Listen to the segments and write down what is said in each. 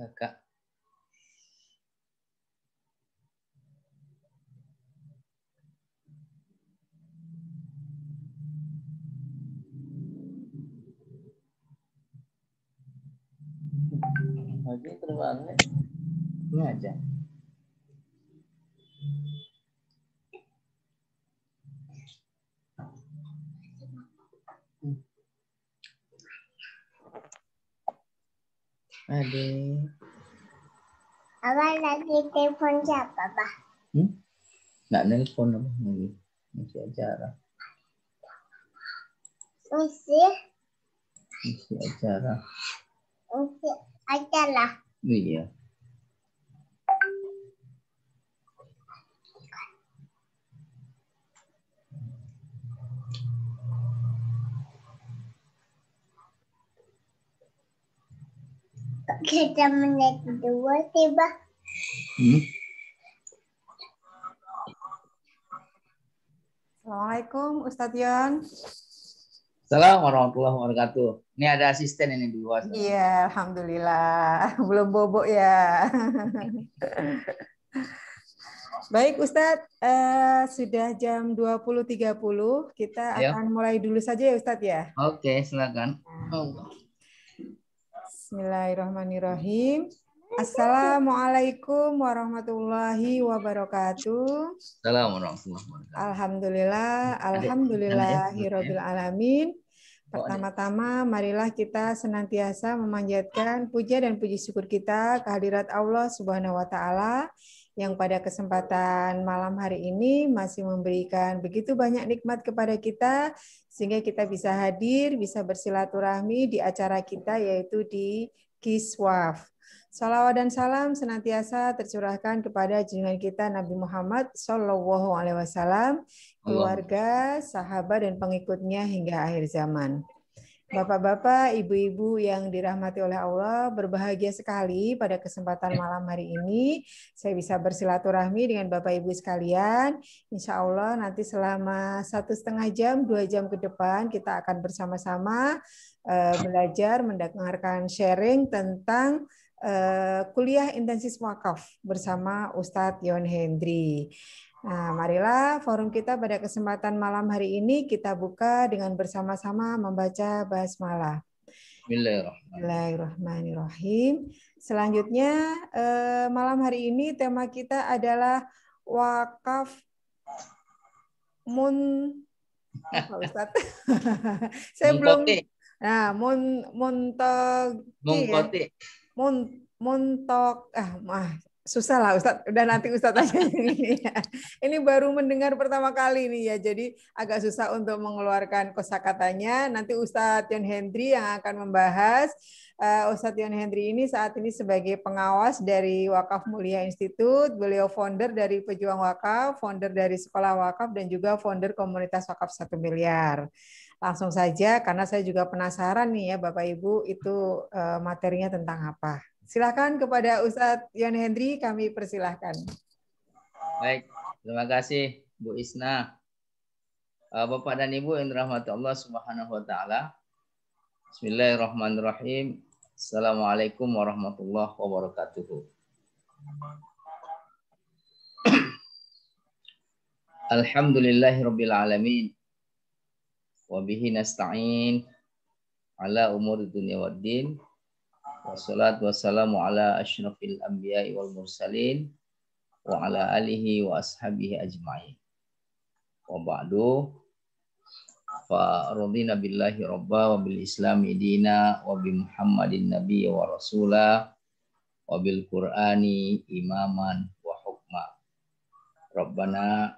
Kakak. Lagi terbangnya ini aja. Adik. Abang lagi telepon siapa, Bah? Nggak nelpon apa lagi? Masih acara. Masih acara. Masih acara. Iya. Kita menit dua tiba. Assalamualaikum Ustadz Yon. Assalamualaikum warahmatullahi wabarakatuh. Ini ada asisten ini di luar. Iya, alhamdulillah. Belum bobok ya. Baik Ustadz, sudah jam 20.30. Kita Ayo. akan mulai dulu saja ya Ustadz ya. Oke, silakan. Bismillahirrahmanirrahim. Assalamualaikum warahmatullahi wabarakatuh. Assalamualaikum warahmatullahi wabarakatuh. Alhamdulillah, alhamdulillahirabbil alamin. Pertama-tama marilah kita senantiasa memanjatkan puja dan puji syukur kita kehadirat Allah Subhanahu wa taala yang pada kesempatan malam hari ini masih memberikan begitu banyak nikmat kepada kita sehingga kita bisa hadir, bisa bersilaturahmi di acara kita yaitu di Kiswaf. Salawat dan salam senantiasa tercurahkan kepada junjungan kita Nabi Muhammad SAW, keluarga, sahabat, dan pengikutnya hingga akhir zaman. Bapak-bapak, ibu-ibu yang dirahmati oleh Allah, berbahagia sekali pada kesempatan malam hari ini. Saya bisa bersilaturahmi dengan Bapak Ibu sekalian. Insya Allah nanti selama 1,5 jam, 2 jam ke depan kita akan bersama-sama belajar, mendengarkan sharing tentang kuliah intensiv wakaf bersama Ustadz Yon Hendri. Nah, marilah forum kita pada kesempatan malam hari ini kita buka dengan bersama-sama membaca basmalah. Bismillahirrahmanirrahim. Selanjutnya malam hari ini tema kita adalah wakaf apa Ustaz? Saya belum. Nah, susah lah Ustadz, udah nanti Ustadz aja ini ya. Ini baru mendengar pertama kali nih ya, jadi agak susah untuk mengeluarkan kosakatanya. Nanti Ustadz Yon Hendri yang akan membahas. Ustadz Yon Hendri ini saat ini sebagai pengawas dari Wakaf Mulia Institute, beliau founder dari Pejuang Wakaf, founder dari Sekolah Wakaf, dan juga founder komunitas Wakaf 1 miliar. Langsung saja, karena saya juga penasaran nih ya Bapak Ibu, itu materinya tentang apa. Silakan kepada Ustadz Yon Hendri, kami persilahkan. Baik, terima kasih Bu Isna. Bapak dan Ibu yang dirahmati Allah Subhanahu wa taala. Bismillahirrahmanirrahim. Assalamualaikum warahmatullahi wabarakatuh. Alhamdulillahirabbil alamin. Wa bihi nasta'in ala umuri dunya waddin. Wassalatu wassalamu ala asyrafil anbiya'i wal mursalin wa ala alihi wa ashabihi ajma'in. Wa ba'du fa radina billahi rabba wa bil islami dina wa bi Muhammadin nabiyya wa rasula wa bil qur'ani imaman wa hukma. Rabbana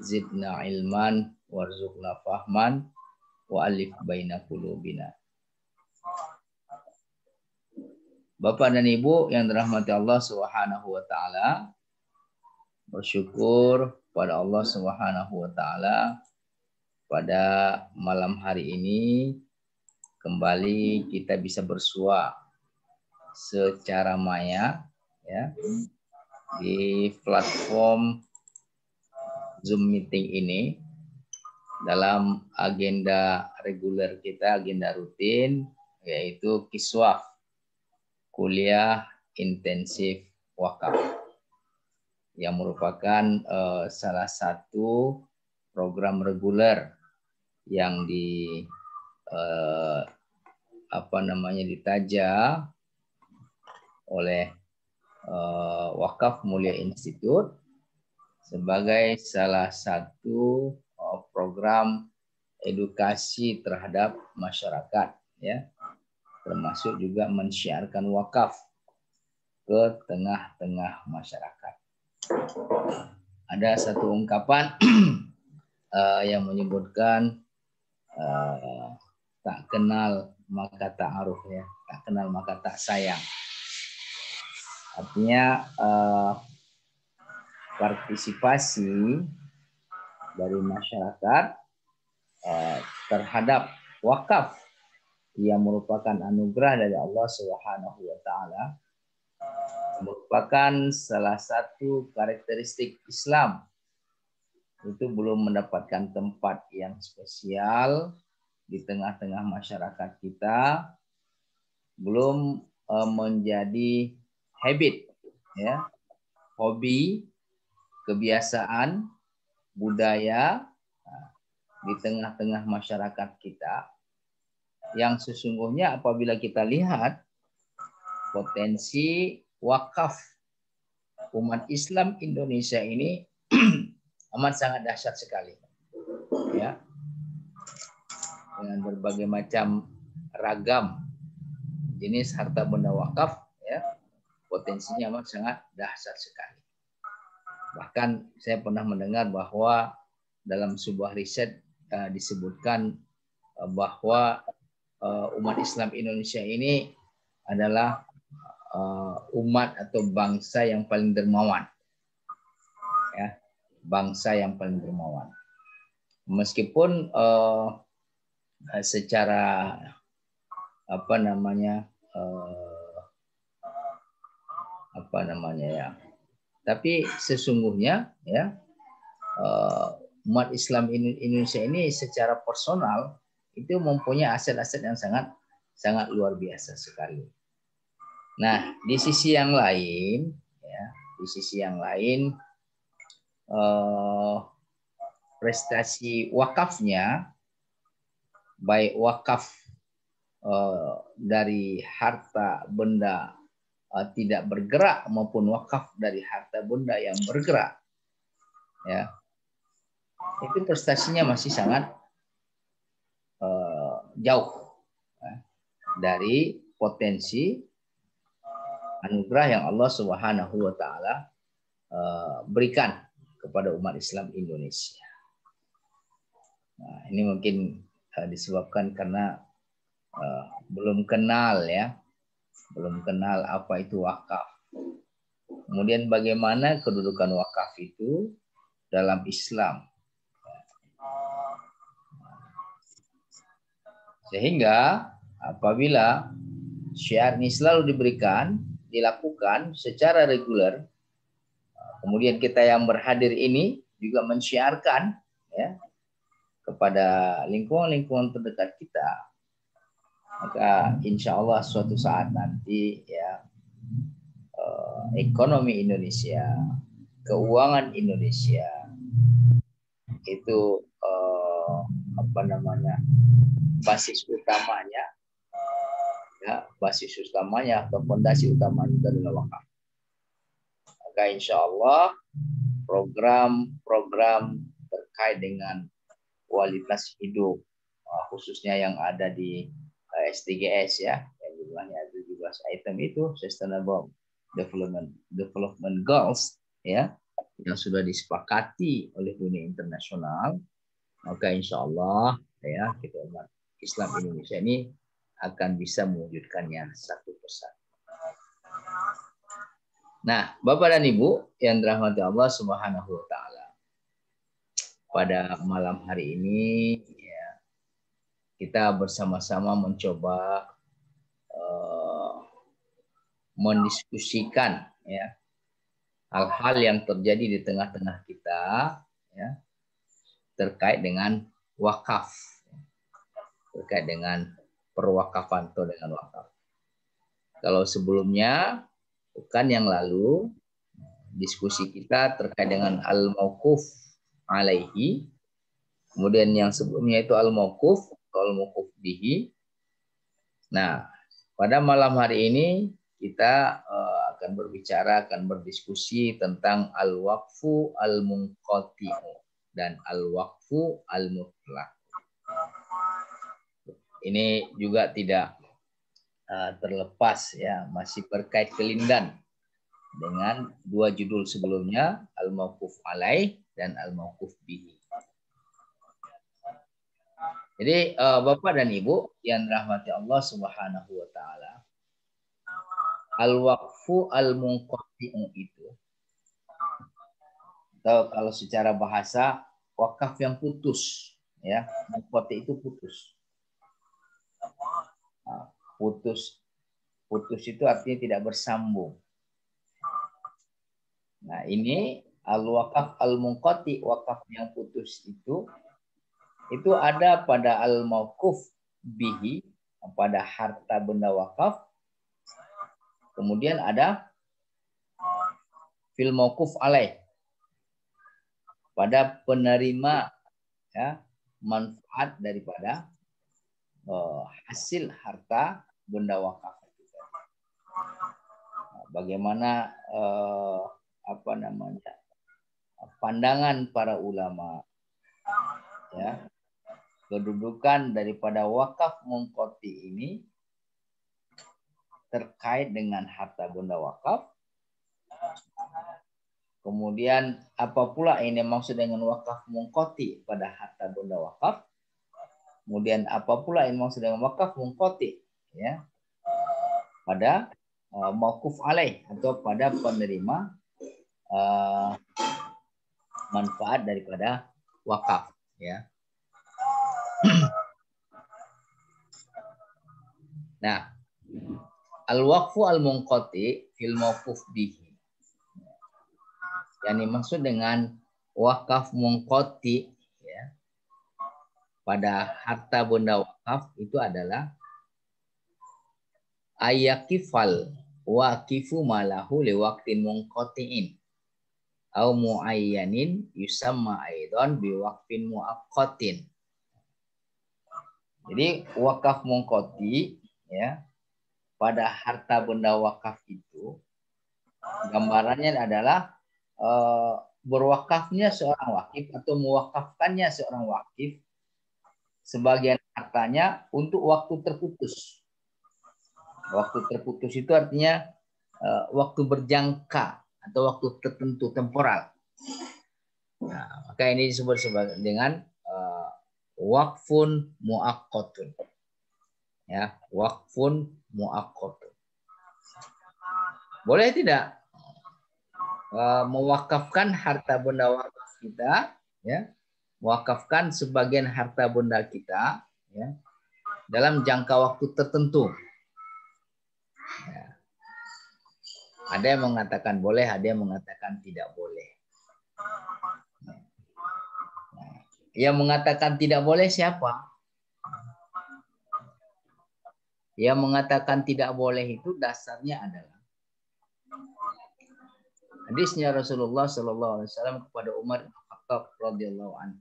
zidna ilman warzuqna fahman wa alif baina qulubina. Bapak dan Ibu yang dirahmati Allah Subhanahu wa taala, bersyukur pada Allah Subhanahu wa taala pada malam hari ini kembali kita bisa bersua secara maya ya di platform Zoom meeting ini dalam agenda reguler kita, agenda rutin yaitu Kiswaf, kuliah intensif wakaf, yang merupakan salah satu program reguler yang ditaja oleh Wakaf Mulia Institute sebagai salah satu program edukasi terhadap masyarakat ya. termasuk juga mensyiarkan wakaf ke tengah-tengah masyarakat. Ada satu ungkapan yang menyebutkan tak kenal maka ta'aruf, ya, tak kenal maka tak sayang. Artinya partisipasi dari masyarakat terhadap wakaf yang merupakan anugerah dari Allah Subhanahu wa taala, merupakan salah satu karakteristik Islam. Itu belum mendapatkan tempat yang spesial di tengah-tengah masyarakat kita, belum menjadi habit, ya, hobi, kebiasaan, budaya di tengah-tengah masyarakat kita, yang sesungguhnya apabila kita lihat potensi wakaf umat Islam Indonesia ini amat sangat dahsyat sekali, ya, dengan berbagai macam ragam jenis harta benda wakaf, ya, potensinya amat sangat dahsyat sekali. Bahkan saya pernah mendengar bahwa dalam sebuah riset disebutkan bahwa umat Islam Indonesia ini adalah umat atau bangsa yang paling dermawan, ya, bangsa yang paling dermawan. Meskipun secara tapi sesungguhnya, ya, umat Islam Indonesia ini secara personal itu mempunyai aset-aset yang sangat luar biasa sekali. Nah, di sisi yang lain, ya, prestasi wakafnya, baik wakaf dari harta benda tidak bergerak maupun wakaf dari harta benda yang bergerak, ya, itu prestasinya masih sangat jauh, ya, dari potensi anugerah yang Allah Subhanahu wa taala berikan kepada umat Islam Indonesia. Nah, ini mungkin disebabkan karena belum kenal, ya, belum kenal apa itu wakaf. Kemudian bagaimana kedudukan wakaf itu dalam Islam. Sehingga apabila syiar ini selalu dilakukan secara reguler, kemudian kita yang berhadir ini juga mensyiarkan, ya, kepada lingkungan-lingkungan terdekat kita, maka insya Allah suatu saat nanti, ya, ekonomi Indonesia, keuangan Indonesia itu basis utamanya, ya, atau fondasi utamanya adalah wakaf. Maka insya Allah program-program terkait dengan kualitas hidup, khususnya yang ada di SDGs, ya, yang jumlahnya ada 17 item itu, Sustainable Development Goals, ya, yang sudah disepakati oleh dunia internasional. Maka insya Allah, ya, kita umat Islam Indonesia ini akan bisa mewujudkannya satu persatu. Nah, Bapak dan Ibu yang dirahmati Allah Subhanahu wa taala, pada malam hari ini, ya, kita bersama-sama mencoba mendiskusikan, ya, hal-hal yang terjadi di tengah-tengah kita, ya, terkait dengan wakaf, terkait dengan perwakafan atau dengan wakaf. Kalau sebelumnya, bukan yang lalu, diskusi kita terkait dengan al-mauquf alaihi, kemudian yang sebelumnya itu al-mauquf atau al-mauquf bihi. Nah, pada malam hari ini kita akan berdiskusi tentang al-waqfu al-munqati'u dan al-waqfu al-mutlaq. Ini juga tidak terlepas ya, masih berkait kelindan dengan dua judul sebelumnya, Al-Mauquf Alaih dan Al-Mauquf Bihi. Jadi Bapak dan Ibu yang dirahmati Allah Subhanahu wa taala, al-waqfu al-munqati'u itu, atau kalau secara bahasa wakaf yang putus ya, munqati itu putus. Nah, putus itu artinya tidak bersambung. Nah, ini al-waqaf al-munqati, wakaf yang putus itu ada pada al-mauquf bihi, pada harta benda wakaf. Kemudian ada fil mauquf alaih, pada penerima ya, manfaat daripada hasil harta benda wakaf. Bagaimana pandangan para ulama ya, kedudukan daripada wakaf munqati ini terkait dengan harta benda wakaf. Kemudian apa pula ini maksud dengan wakaf munqati pada harta benda wakaf? Kemudian apa pula yang maksud dengan wakaf munqati ya, pada mauquf alaih atau pada penerima manfaat daripada wakaf ya. Nah, al-waqfu al-munqati fil mauquf bihi, yang dimaksud dengan wakaf munqati ya, pada harta benda wakaf itu adalah ayakifal waqifu malahu liwaqtin munqati'in au muayyanin yusamma aidan biwaqfin muaqqatin. Jadi wakaf munqati ya, pada harta benda wakaf itu gambarannya adalah berwakafnya seorang wakif atau mewakafkannya seorang wakif sebagian hartanya untuk waktu terputus. Waktu terputus itu artinya waktu berjangka atau waktu tertentu, temporal. Nah, maka ini disebut dengan waqfun muaqqatun. Ya, waqfun muaqqatun. Boleh tidak mewakafkan harta benda wakaf kita ya, mewakafkan sebagian harta benda kita ya, dalam jangka waktu tertentu. Ya. Ada yang mengatakan boleh, ada yang mengatakan tidak boleh. Nah, yang mengatakan tidak boleh siapa? Yang mengatakan tidak boleh itu dasarnya adalah hadisnya Rasulullah Sallallahu Alaihi Wasallam kepada Umar bin Khattab radhiyallahu anhu.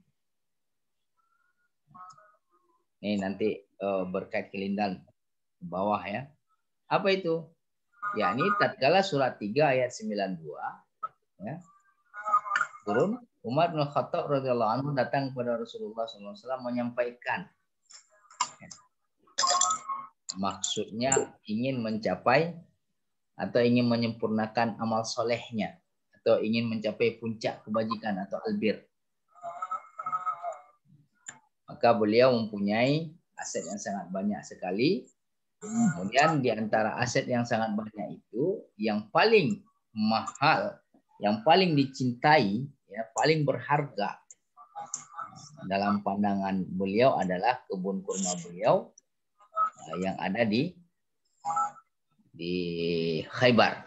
Ini nanti berkait kelindan bawah ya. Apa itu? Ya, ini tatkala surat 3 ayat 92 ya, turun, Umar bin Khattab radhiyallahu anhu datang kepada Rasulullah sallallahu alaihi wasallam menyampaikan ya, maksudnya ingin mencapai atau ingin menyempurnakan amal solehnya atau ingin mencapai puncak kebajikan atau albir. Maka beliau mempunyai aset yang sangat banyak sekali. Kemudian di antara aset yang sangat banyak itu, yang paling mahal, yang paling dicintai, ya, paling berharga dalam pandangan beliau adalah kebun kurma beliau yang ada di Khaybar.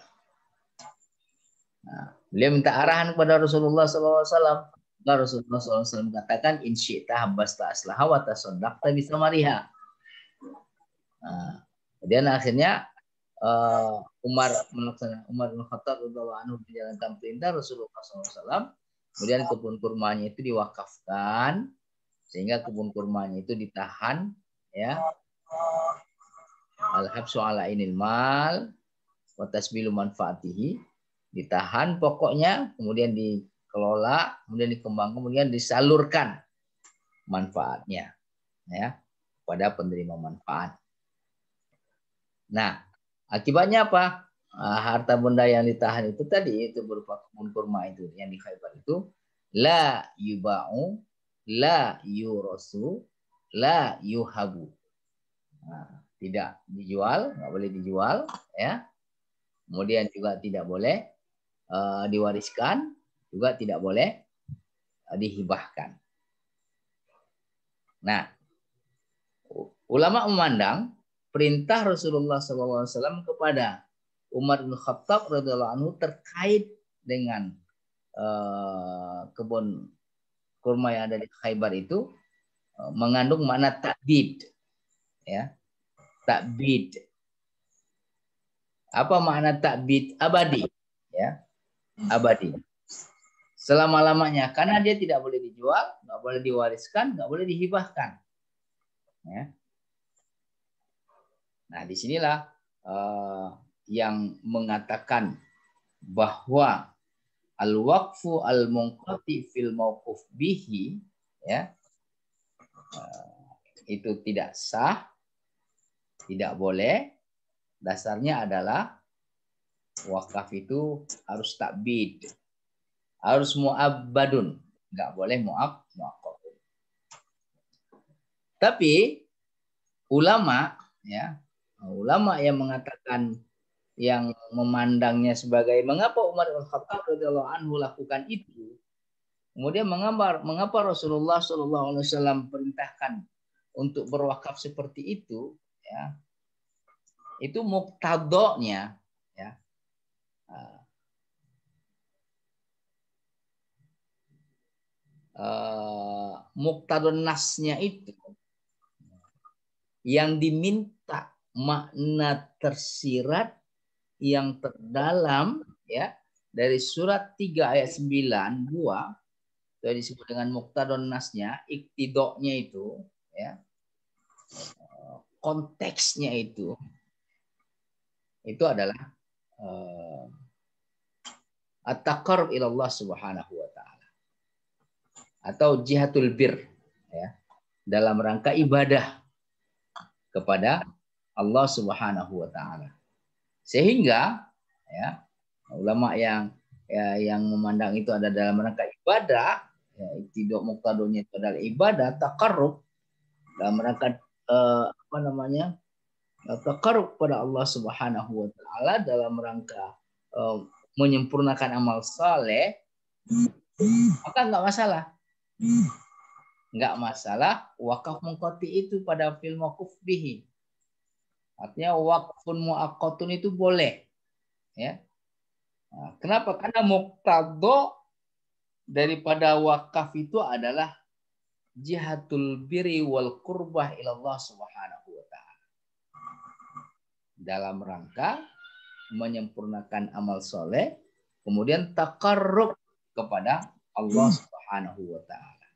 Nah, beliau minta arahan kepada Rasulullah SAW. Rasulullah SAW katakan, in syi'ta habbasta aslaha wa tasaddaqta bisamariha. Nah, kemudian akhirnya Umar bin Khattab radhiyallahu anhu menjalankan perintah Rasulullah SAW. Kemudian kebun kurmanya itu diwakafkan sehingga kebun kurmanya itu ditahan ya. Al-habsu ala inil mal wa tasbilu manfaatihi, ditahan pokoknya, kemudian dikelola, kemudian dikembangkan, kemudian disalurkan manfaatnya ya pada penerima manfaat. Nah, akibatnya apa? Harta benda yang ditahan itu tadi, itu berupa kebun kurma itu yang di Khaybar itu, la yuba'u, la yurasu, la yuhabu. Nah, tidak dijual, nggak boleh dijual, ya. Kemudian juga tidak boleh diwariskan, juga tidak boleh dihibahkan. Nah, ulama memandang perintah Rasulullah SAW kepada Umar bin Khattab radhiyallahu anhu terkait dengan kebun kurma yang ada di Khaybar itu mengandung makna takbid, ya, takbid. Apa makna takbid? Abadi, ya, abadi. Selama-lamanya, karena dia tidak boleh dijual, nggak boleh diwariskan, nggak boleh dihibahkan. Ya. Nah, disinilah yang mengatakan bahwa al-waqfu al-munqati fil mauquf bihi, ya, itu tidak sah, tidak boleh. Dasarnya adalah wakaf itu harus takbid, harus mu'abbadun, nggak boleh mu'aqqaf. Tapi ulama, ya, ulama yang mengatakan, yang memandangnya sebagai mengapa Umar bin Khattab radhiyallahu anhu lakukan itu, kemudian mengapa Rasulullah SAW perintahkan untuk berwakaf seperti itu, ya, itu muqtadanya, ya, muqtadon nasnya itu yang diminta makna tersirat yang terdalam, ya, dari surat 3 ayat 9 2 itu disebut dengan muqtadon nasnya, iktidoknya itu, ya, konteksnya itu adalah at-taqarrub ila Allah Subhanahu wa taala atau jihatul bir, ya, dalam rangka ibadah kepada Allah Subhanahu wa taala. Sehingga, ya, ulama yang memandang itu ada dalam rangka ibadah, ya, iktidok muqtadonya itu adalah ibadah, taqarrub dalam rangka taqarrub pada Allah Subhanahu wa taala dalam rangka menyempurnakan amal saleh, maka enggak masalah. Enggak masalah wakaf munqati itu pada fil mauquf bihi. Artinya waqfun muaqqatun itu boleh, ya. Nah, kenapa? Karena muqtadha daripada wakaf itu adalah jihatul birri wal qurbah ila Allah Subhanahu wa taala. Dalam rangka menyempurnakan amal soleh, kemudian taqarrub kepada Allah Subhanahu wa taala.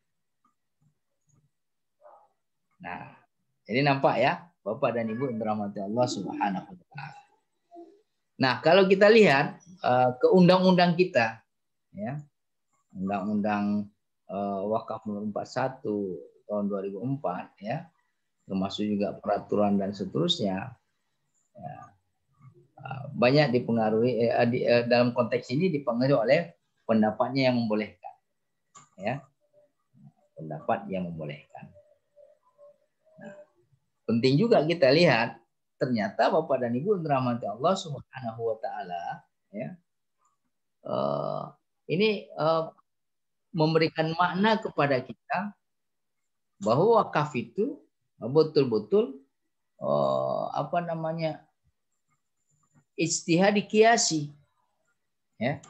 Nah, jadi nampak ya, Bapak dan Ibu yang dirahmati Allah Subhanahu wa taala. Nah, kalau kita lihat ke undang-undang kita, ya, Undang-Undang Wakaf Nomor 41 tahun 2004, ya, termasuk juga peraturan dan seterusnya, ya, banyak dipengaruhi dalam konteks ini dipengaruhi oleh pendapatnya yang membolehkan, ya, pendapat yang membolehkan. Nah, penting juga kita lihat ternyata Bapak dan Ibu dirahmati Allah Subhanahu wa taala, ya, ini memberikan makna kepada kita bahwa wakaf itu betul-betul ijtihad kiasi, ya,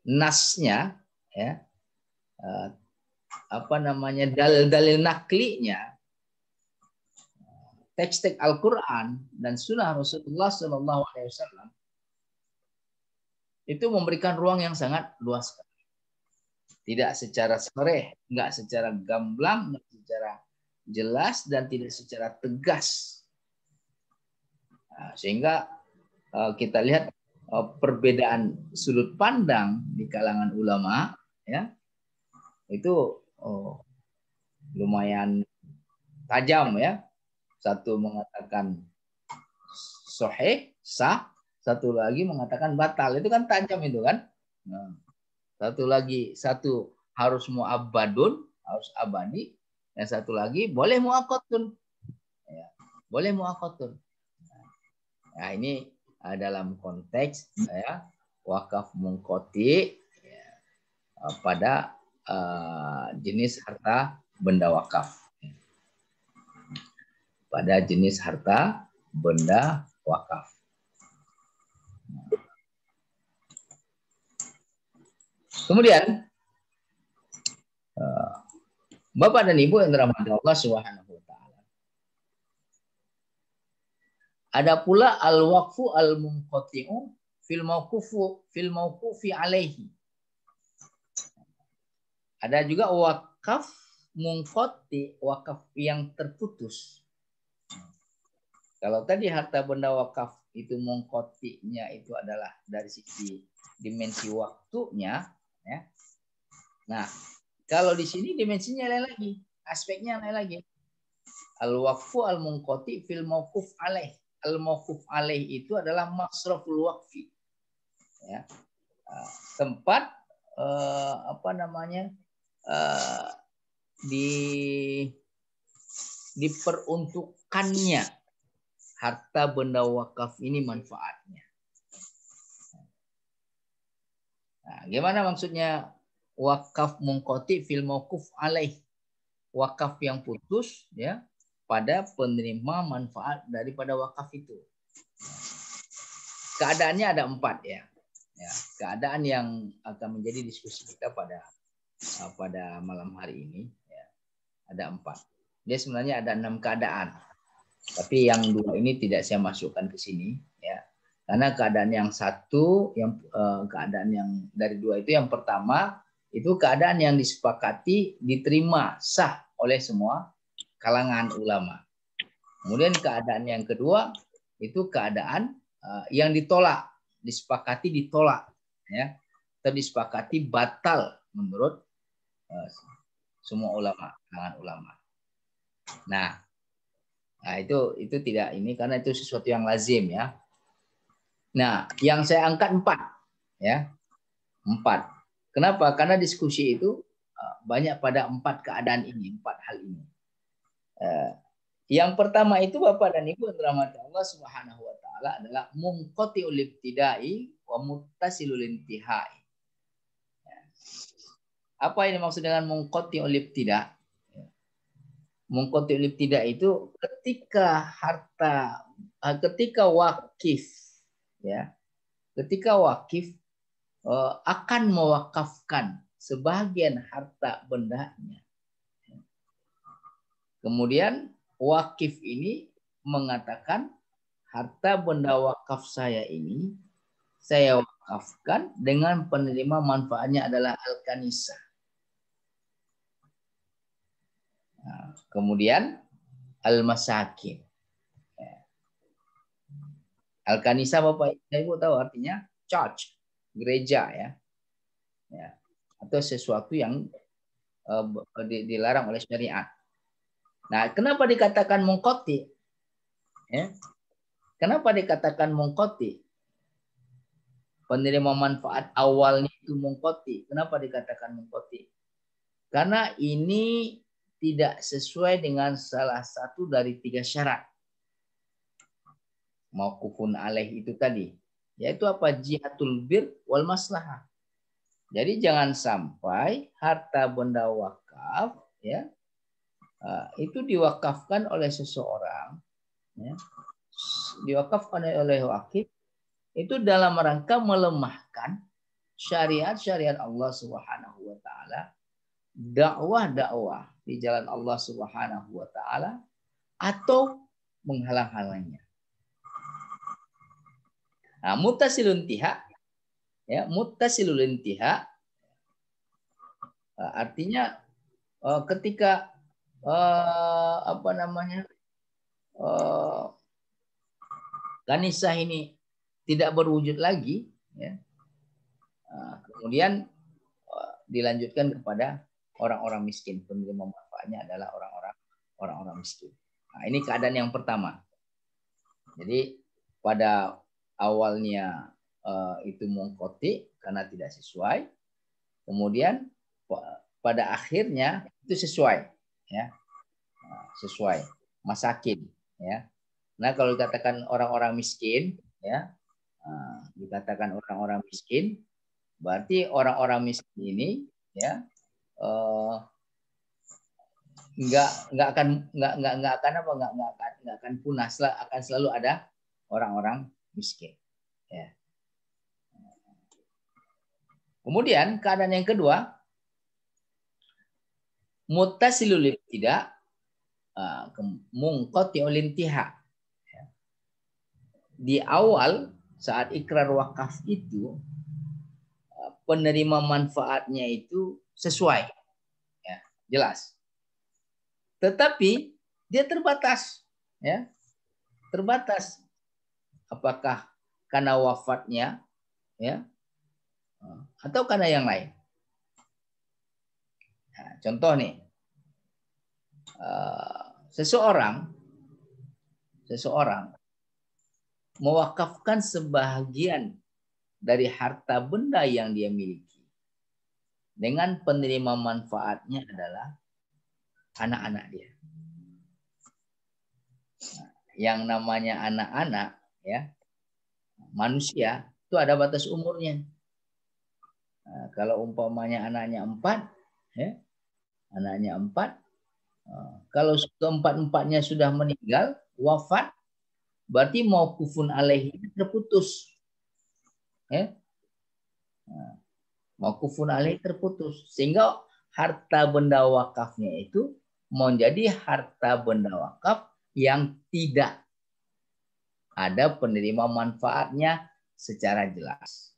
nasnya, ya, dalil-dalil naklinya, teks-teks Al-Quran dan Sunnah Rasulullah SAW itu memberikan ruang yang sangat luas. Tidak secara sharih, enggak secara gamblang, enggak secara jelas, dan tidak secara tegas. Nah, sehingga kita lihat perbedaan sudut pandang di kalangan ulama, ya, itu lumayan tajam, ya. Satu mengatakan sahih, sah. Satu lagi mengatakan batal. Itu kan tajam itu kan. Nah, satu harus mu'abbadun, harus abadi. Yang satu lagi boleh mu'aqqatun. Ya, boleh mu'aqqatun. Nah, ini dalam konteks ya, wakaf munqati ya, pada jenis harta benda wakaf. Pada jenis harta benda wakaf. Kemudian Bapak dan Ibu yang dirahmati Allah Subhanahu wa taala. Ada pula al-waqfu al-munqati'u fil mauqufi alaihi. Ada juga wakaf munqati, wakaf yang terputus. Kalau tadi harta benda wakaf itu munqati'nya itu adalah dari sisi dimensi waktunya, ya. Nah, kalau di sini dimensinya lain lagi, aspeknya lain lagi. Al-waqfu al-munqati fil mauquf alaih. Al-mauquf alaih itu adalah masraful waqfi. Ya. Tempat diperuntukkannya harta benda wakaf ini manfaatnya. Nah, gimana maksudnya wakaf munqati fil mauquf alaih? Wakaf yang putus ya pada penerima manfaat daripada wakaf itu. Keadaannya ada 4 ya. Keadaan yang akan menjadi diskusi kita pada malam hari ini ya. Ada 4. Dia sebenarnya ada 6 keadaan. Tapi yang 2 ini tidak saya masukkan ke sini ya. Karena keadaan yang satu, keadaan yang dari 2 itu, yang pertama itu keadaan yang disepakati diterima sah oleh semua kalangan ulama. Kemudian keadaan yang kedua itu keadaan yang ditolak, disepakati ditolak ya, atau disepakati batal menurut semua ulama, kalangan ulama. Nah, itu tidak ini karena itu sesuatu yang lazim ya. Nah, yang saya angkat 4 ya. 4. Kenapa? Karena diskusi itu banyak pada 4 keadaan ini, 4 hal ini. Yang pertama itu Bapak dan Ibu yang dirahmati Allah Subhanahu wa taala adalah munqati'ul ibtida'i wa muttasilul intihai. Apa ini maksud dengan munqati'ul ibtida'? Munqati'ul ibtida' itu ketika wakif ya. Ketika wakif akan mewakafkan sebagian harta bendanya. Kemudian wakif ini mengatakan harta benda wakaf saya ini saya wakafkan dengan penerima manfaatnya adalah al-kanisah. Nah, kemudian al-masakin. Al-kanisah Bapak Ibu tahu artinya church, gereja ya. Atau sesuatu yang dilarang oleh syariat. Nah, kenapa dikatakan munqati? Ya. Kenapa dikatakan munqati? Penerima manfaat awalnya itu munqati. Kenapa dikatakan munqati? Karena ini tidak sesuai dengan salah satu dari 3 syarat. Mauqufun alaih itu tadi. Yaitu apa? Jihatul bir wal maslahah. Jadi jangan sampai harta benda wakaf ya itu diwakafkan oleh seseorang, ya, diwakafkan oleh wakif itu dalam rangka melemahkan syariat-syariat Allah Subhanahu wa taala, dakwah-dakwah di jalan Allah Subhanahu wa taala atau menghalang-halangnya. Nah, muttasilun intiha ya, muttasilul intiha artinya ketika kanisah ini tidak berwujud lagi ya. Kemudian dilanjutkan kepada orang-orang miskin. Penerima manfaatnya adalah orang-orang miskin. Nah, ini keadaan yang pertama. Jadi pada awalnya itu mungkoti karena tidak sesuai, kemudian pada akhirnya itu sesuai, ya, sesuai, masakin, ya. Nah, kalau dikatakan orang-orang miskin, ya, dikatakan orang-orang miskin, berarti orang-orang miskin ini, ya, nggak akan punah, akan selalu ada orang-orang miskin, ya. Kemudian keadaan yang kedua, muttasilul ibtida, munqati'ul intiha. Di awal saat ikrar wakaf itu penerima manfaatnya itu sesuai, ya, jelas. Tetapi dia terbatas, ya, terbatas. Apakah karena wafatnya, ya, atau karena yang lain. Nah, contoh nih, seseorang mewakafkan sebagian dari harta benda yang dia miliki, dengan penerima manfaatnya adalah anak-anak dia. Nah, yang namanya anak-anak, ya, manusia itu ada batas umurnya. Nah, kalau umpamanya anaknya 4, ya, anaknya 4, kalau keempat-empatnya sudah meninggal, wafat, berarti mauqufun alaihi terputus, ya. Nah, mauqufun alaihi terputus, sehingga harta benda wakafnya itu menjadi harta benda wakaf yang tidak ada penerima manfaatnya secara jelas.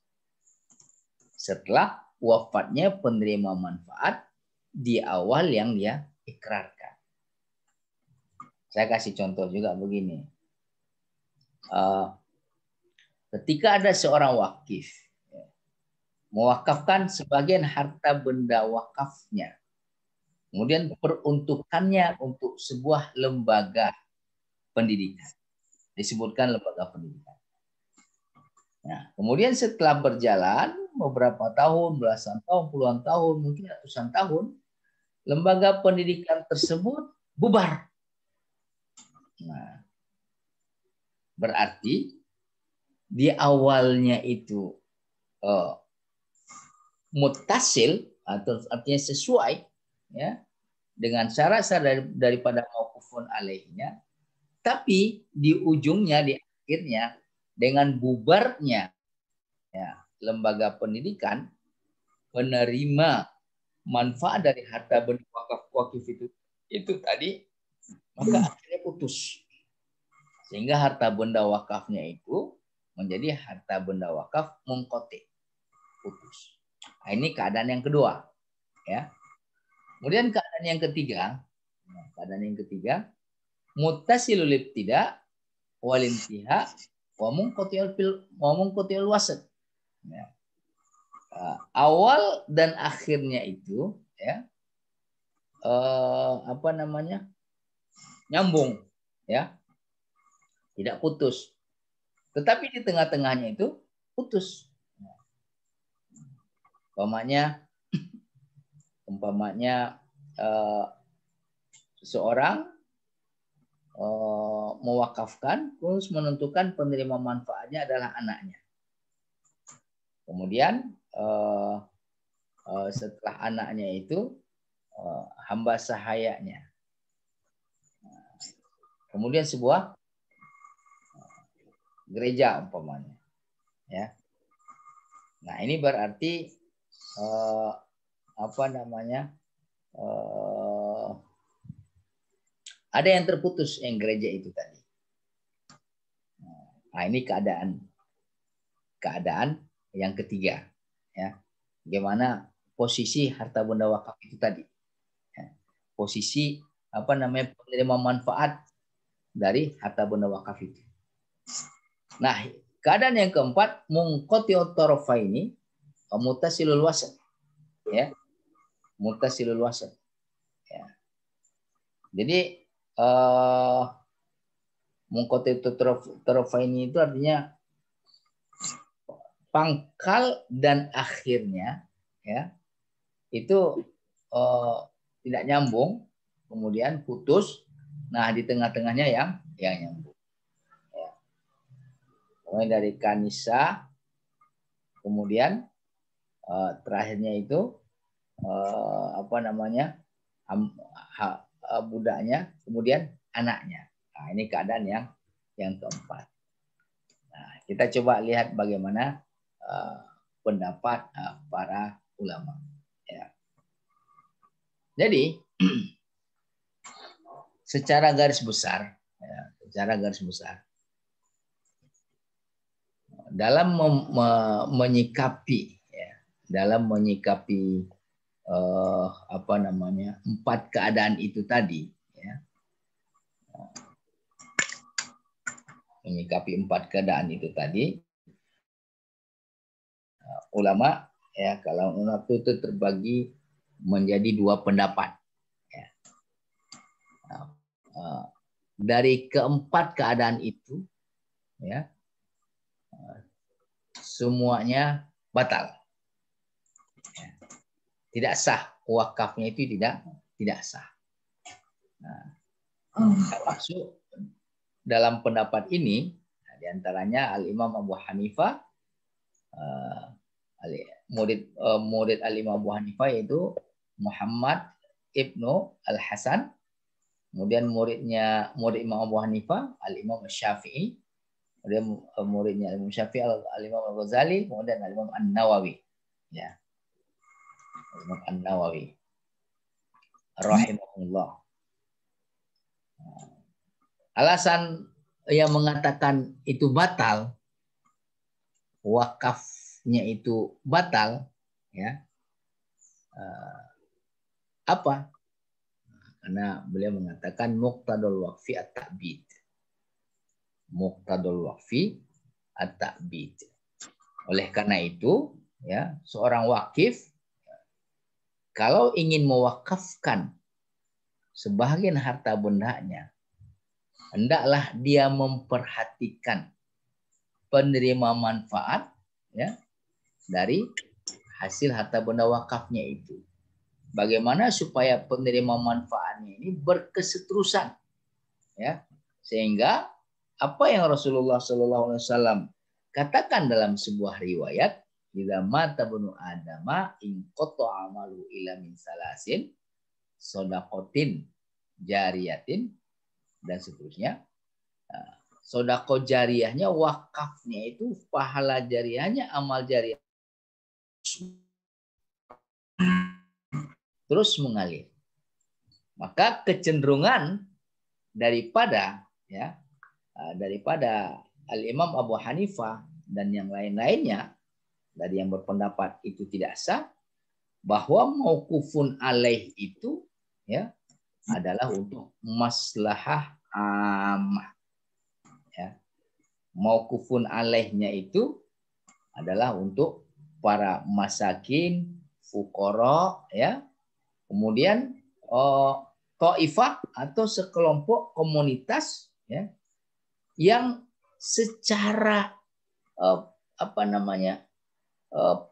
Setelah wafatnya penerima manfaat di awal yang dia ikrarkan. Saya kasih contoh juga begini. Ketika ada seorang wakif mewakafkan sebagian harta benda wakafnya, kemudian peruntukannya untuk sebuah lembaga pendidikan, disebutkan lembaga pendidikan. Nah, kemudian setelah berjalan beberapa tahun, belasan tahun, puluhan tahun, mungkin ratusan tahun, lembaga pendidikan tersebut bubar. Nah, berarti di awalnya itu muttasil, atau artinya sesuai, ya, dengan syarat-syarat daripada mauqufun alaihnya, tapi di ujungnya, di akhirnya, dengan bubarnya, ya, lembaga pendidikan, penerima manfaat dari harta benda wakif itu tadi, maka akhirnya putus. Sehingga harta benda wakafnya itu menjadi harta benda wakaf munqati, putus. Nah, ini keadaan yang kedua, ya. Kemudian keadaan yang ketiga, muttasilul ibtida wal intiha wa munqati'ul wasat. Ya. Awal dan akhirnya itu, ya, nyambung, ya, tidak putus. Tetapi di tengah-tengahnya itu putus. Umpamanya seseorang mewakafkan terus menentukan penerima manfaatnya adalah anaknya. Kemudian setelah anaknya itu hamba sahayanya. Kemudian sebuah gereja umpamanya, ya. Nah, ini berarti ada yang terputus yang gereja itu tadi. Nah, ini keadaan yang ketiga, ya. Bagaimana posisi harta benda wakaf itu tadi, ya. Posisi penerima manfaat dari harta benda wakaf itu. Nah, keadaan yang keempat, munqati'ut tarafaini wa muttasilul wasat, ya. Muttasilul wasat, ya. Jadi Munqati tarafaini itu artinya pangkal dan akhirnya ya itu tidak nyambung, kemudian putus. Nah, di tengah-tengahnya yang nyambung. Ya. Mulai dari kanisa, kemudian terakhirnya itu budaknya, kemudian anaknya. Nah, ini keadaan yang keempat. Nah, kita coba lihat bagaimana pendapat para ulama. Ya. Jadi secara garis besar dalam menyikapi empat keadaan itu tadi, ya. Menyikapi empat keadaan itu tadi, ulama ya kalau itu terbagi menjadi dua pendapat. Ya. Dari keempat keadaan itu, ya, semuanya batal. Ya. Tidak sah, wakafnya itu tidak sah. Nah, termasuk dalam pendapat ini, diantaranya Al-Imam Abu Hanifah, murid Al-Imam Abu Hanifah yaitu Muhammad Ibnu Al-Hasan, kemudian murid Imam Abu Hanifah Al-Imam Syafi'i, kemudian muridnya Al-Imam Syafi'i Al-Imam Al-Ghazali, kemudian Al-Imam An-Nawawi, ya. Al-Imam An-Nawawi rahimahullah. Alasan yang mengatakan itu batal, wakafnya itu batal, ya. Apa? Karena beliau mengatakan muqtadul waqfi at-ta'bid. Muqtadul waqfi at-ta'bid. Oleh karena itu, ya, seorang wakif kalau ingin mewakafkan sebagian harta bendanya, hendaklah dia memperhatikan penerima manfaat, ya, dari hasil harta benda wakafnya itu. Bagaimana supaya penerima manfaatnya ini berkeseterusan, ya, sehingga apa yang Rasulullah SAW katakan dalam sebuah riwayat, idza mata bunu adama in qata amalu ila min salasin, shadaqatin jariyatin, dan seterusnya. Sedekah jariyahnya, wakafnya itu pahala jariyahnya, amal jariyah terus mengalir. Maka kecenderungan daripada Al-Imam Abu Hanifah dan yang lain-lainnya dari yang berpendapat itu tidak sah, bahwa mauqufun alaih itu, ya, adalah untuk maslahah ammah. Ya. Mauqufun alaihnya itu adalah untuk para masakin, fuqara, ya. Kemudian taifah atau sekelompok komunitas, ya, yang secara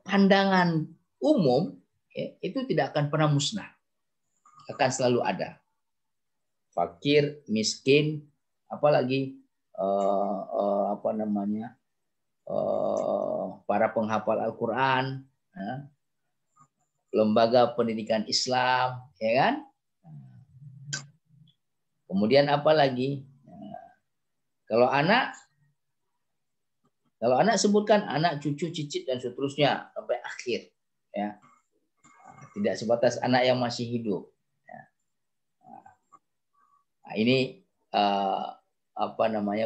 pandangan umum, ya, itu tidak akan pernah musnah, akan selalu ada. Fakir, miskin, apalagi para penghafal Al-Quran, ya, lembaga pendidikan Islam, ya kan? Kemudian apalagi, kalau anak sebutkan anak, cucu, cicit, dan seterusnya sampai akhir, ya. Tidak sebatas anak yang masih hidup. Ya. Nah, ini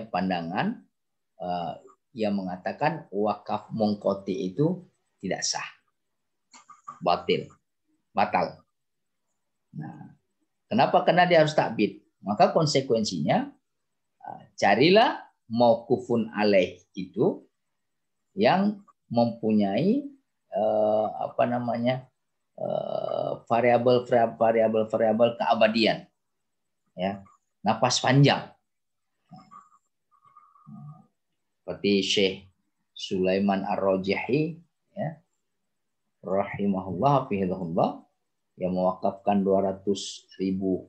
pandangan yang mengatakan wakaf munqati itu tidak sah, batal. Nah, kenapa? Karena dia harus takbid. Maka konsekuensinya carilah mauqufun alaih itu yang mempunyai variabel keabadian, ya, napas panjang. seperti Syekh Sulaiman Ar-Rajihi, ya, rahimahullah, hafizahullah, yang mewakafkan 200.000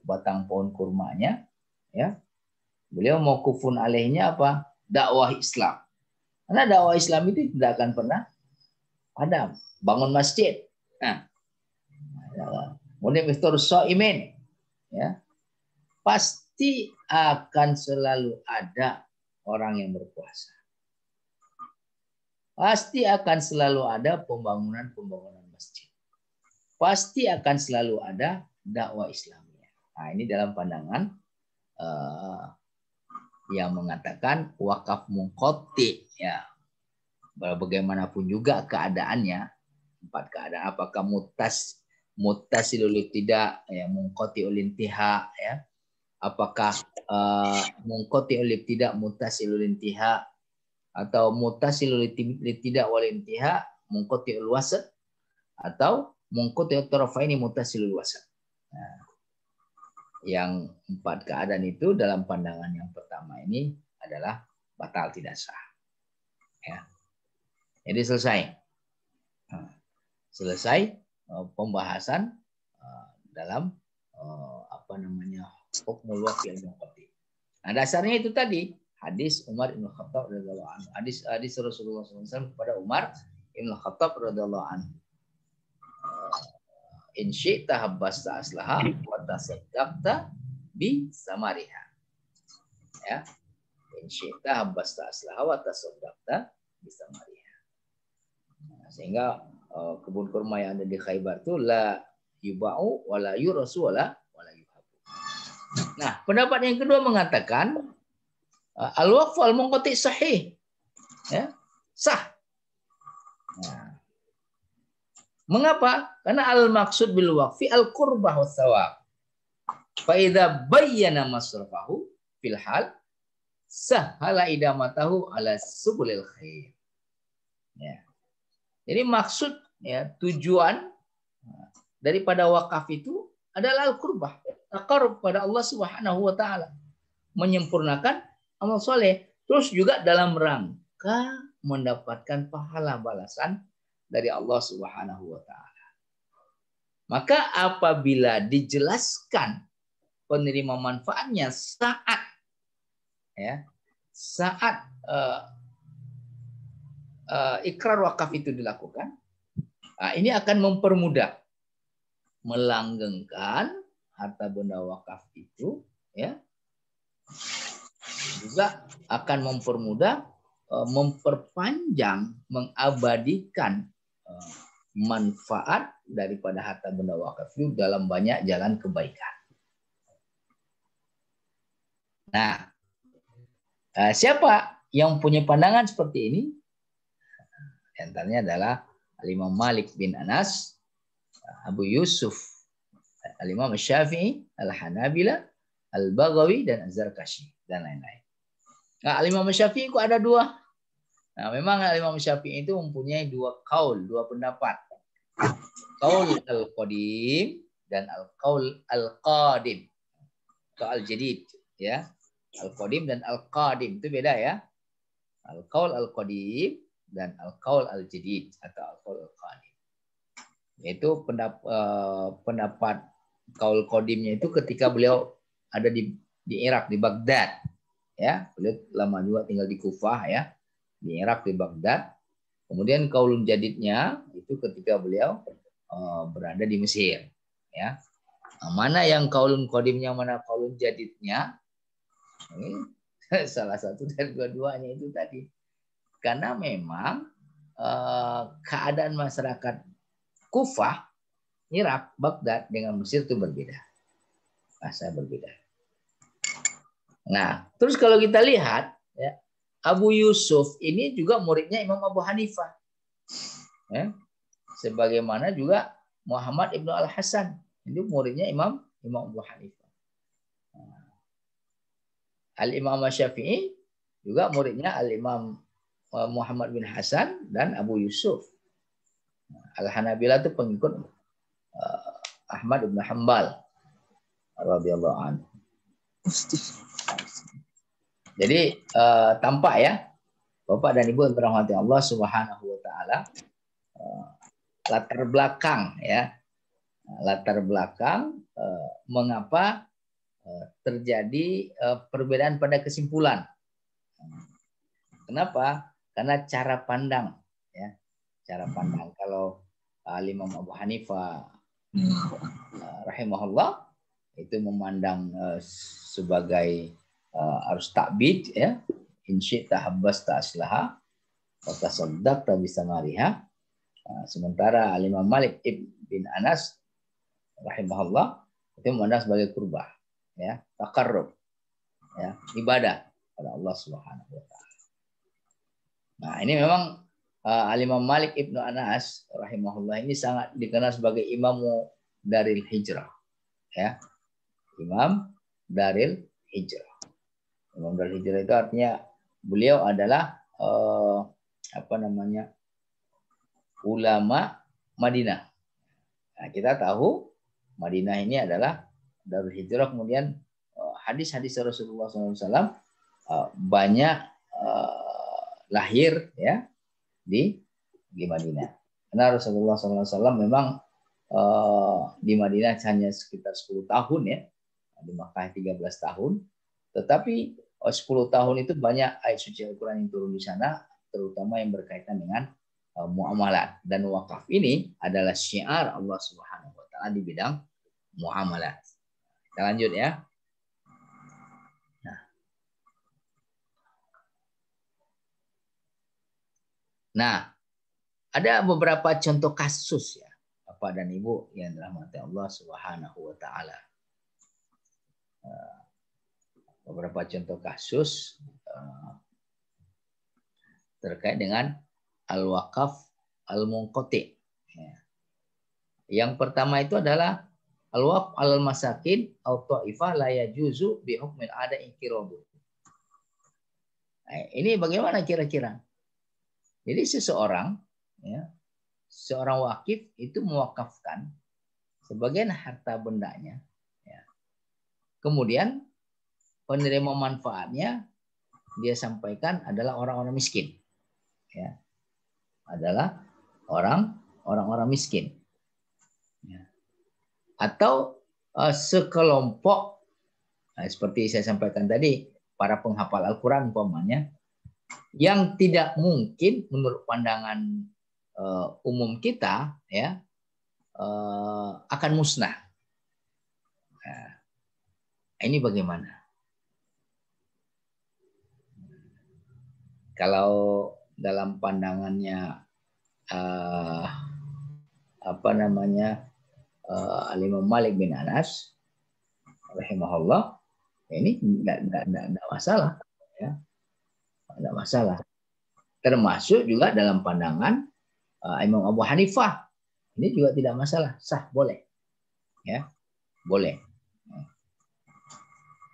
batang pohon kurmanya, ya. Beliau mauqufun alaihnya apa? Dakwah Islam. Karena dakwah Islam itu tidak akan pernah padam. Bangun masjid. Nah, kemudian iftarus shaimin, ya. Pasti akan selalu ada orang yang berpuasa. Pasti akan selalu ada pembangunan masjid. Pasti akan selalu ada dakwah Islamiyah. Nah, ini dalam pandangan yang mengatakan wakaf munqati, ya. Bagaimanapun juga keadaannya, 4 keadaan, apakah muttasilul ibtida, ya, munqati'ul intiha, ya. Apakah munqati'ul ibtida muttasilul intiha, atau muttasilul ibtida wal intiha munqati'ul wasat, atau munqati'ut tarafaini muttasilul wasat. Nah, yang 4 keadaan itu dalam pandangan yang pertama ini adalah batal, tidak sah. Ya. Jadi selesai pembahasan dalam hukmul waqi' al-munqati. Nah, dasarnya itu tadi hadis Umar bin Khattab radhiyallahu anhu. Hadis Rasulullah SAW kepada Umar bin Khattab radhiyallahu anhu. In syi'ta habbasta aslaha wa tasaddaqta bi samariha. Ya. In syi'ta habbasta aslaha wa tasaddaqta bi samariha. Nah, sehingga kebun kurma yang ada di Khaybar itu la yuba'u wa la yurasu wa la yuhabu. Nah, pendapat yang kedua mengatakan al-waqfu al-munqati sahih. Ya, sah. Nah, mengapa? Karena al-maksud bil waqfi al-qurbah wa thawab. Fa idza bayyana masrafahu fil hal sahala idamatahu ala subulil khair. Ya. Jadi maksud, ya, tujuan daripada wakaf itu adalah al-qurbah, taqarrub pada Allah Subhanahu wa taala, menyempurnakan amal soleh, terus juga dalam rangka mendapatkan pahala balasan dari Allah Subhanahu wa taala. Maka apabila dijelaskan penerima manfaatnya saat ikrar wakaf itu dilakukan, ini akan mempermudah melanggengkan harta benda wakaf itu, ya. Juga akan mempermudah memperpanjang, mengabadikan manfaat daripada harta benda wakaf itu dalam banyak jalan kebaikan. Nah, siapa yang punya pandangan seperti ini? Di antaranya adalah Al-Imam Malik bin Anas, Abu Yusuf, Al-Imam Syafi'i, Al-Hanabila, Al-Baghawi, dan Az-Zarkashi, dan lain-lain. Nah, Al-Imam Syafi'i kok ada 2? Nah, memang Al-Imam Syafi'i itu mempunyai 2 qaul, 2 pendapat. Qaul al-qadim dan al-qaul al-qadim. Atau al-jadid, ya. Al-qadim dan al-qadim itu beda, ya. Al-qaul al-qadim dan al-qaul al-jadid atau al-qaul al-qadim. Yaitu pendapat qaul qadimnya itu ketika beliau ada di Irak, di Baghdad, ya. Beliau lama juga tinggal di Kufah, ya, di Irak, di Baghdad. Kemudian qaulun jadidnya itu ketika beliau berada di Mesir, ya. Nah, mana yang qaulun qadimnya, mana qaulun jadidnya? Ini salah satu dari dua-duanya itu tadi. Karena memang keadaan masyarakat Kufah, Irak, Baghdad dengan Mesir itu berbeda. Masa berbeda. Nah, terus kalau kita lihat, ya, Abu Yusuf ini juga muridnya Imam Abu Hanifah. Ya. Sebagaimana juga Muhammad Ibnu Al-Hasan, itu muridnya Imam Abu Hanifah. Al-Imam Syafi'i juga muridnya Al-Imam Muhammad bin Hasan dan Abu Yusuf. Al-Hanabilah itu pengikut Ahmad bin Hanbal radhiyallahu anhu. Jadi tampak, ya, Bapak dan Ibu yang dirahmati Allah Subhanahu wa taala, latar belakang ya. Latar belakang mengapa terjadi perbedaan pada kesimpulan. Kenapa? Karena cara pandang ya. Cara pandang. Kalau Imam Abu Hanifah rahimahullah itu memandang sebagai harus takbid ya, in syi'ta habbasta aslaha wa tasaddaqta bisamariha. Sementara Imam Malik bin Anas rahimahullah itu memandang sebagai kurbah ya, taqarrub ya, ibadah pada Allah Subhanahu wa taala. Nah, ini memang Imam Malik Ibnu Anas rahimahullah ini sangat dikenal sebagai imam daril hijrah ya. Imam daril hijrah. Imam daril hijrah itu artinya beliau adalah ulama Madinah. Nah, kita tahu Madinah ini adalah darul hijrah, kemudian hadis-hadis Rasulullah SAW banyak lahir ya di Madinah. Karena Rasulullah SAW memang di Madinah hanya sekitar 10 tahun ya, di Makkah 13 tahun, tetapi 10 tahun itu banyak ayat suci Al-Quran yang turun di sana, terutama yang berkaitan dengan muamalat. Dan wakaf ini adalah syiar Allah Subhanahu wa taala di bidang muamalat. Kita lanjut ya. Nah, ada beberapa contoh kasus ya, Bapak dan Ibu yang dirahmati Allah Subhanahu wa taala. Beberapa contoh kasus terkait dengan al-waqaf al-munqati. Yang pertama itu adalah al-waqf al-masakin atau ta'ifah la yajuzu bi hukmil ada inqirabu. Ini bagaimana kira-kira? Jadi seseorang ya, seorang wakif itu mewakafkan sebagian harta bendanya ya. Kemudian penerima manfaatnya dia sampaikan adalah orang-orang miskin. Ya, adalah orang-orang miskin ya. Atau sekelompok seperti saya sampaikan tadi, para penghafal Al-Quran umpamanya, yang tidak mungkin menurut pandangan umum kita ya akan musnah. Nah, ini bagaimana? Kalau dalam pandangannya Imam Malik bin Anas rahimahullah, ini enggak masalah ya. Enggak masalah. Termasuk juga dalam pandangan Imam Abu Hanifah, ini juga tidak masalah, sah, boleh. Ya. Boleh.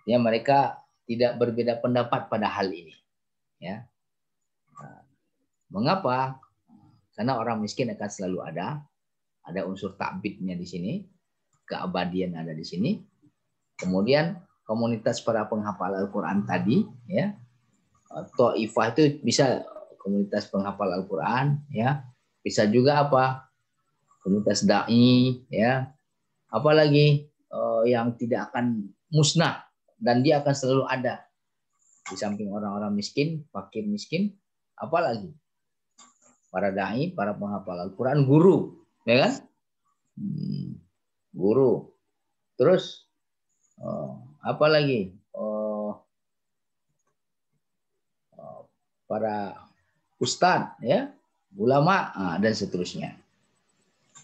Ya, mereka tidak berbeda pendapat pada hal ini. Ya. Mengapa? Karena orang miskin akan selalu ada unsur takbidnya di sini, keabadian ada di sini. Kemudian komunitas para penghafal Al-Quran tadi, ya, Ta'ifah itu bisa komunitas penghafal Al-Quran, ya, bisa juga apa? Komunitas dai, ya, apalagi yang tidak akan musnah dan dia akan selalu ada di samping orang-orang miskin, fakir miskin, apalagi para dai, para penghafal Al-Quran, guru, ya kan? Guru. Terus apa lagi? Para ustadz, ya, ulama, dan seterusnya.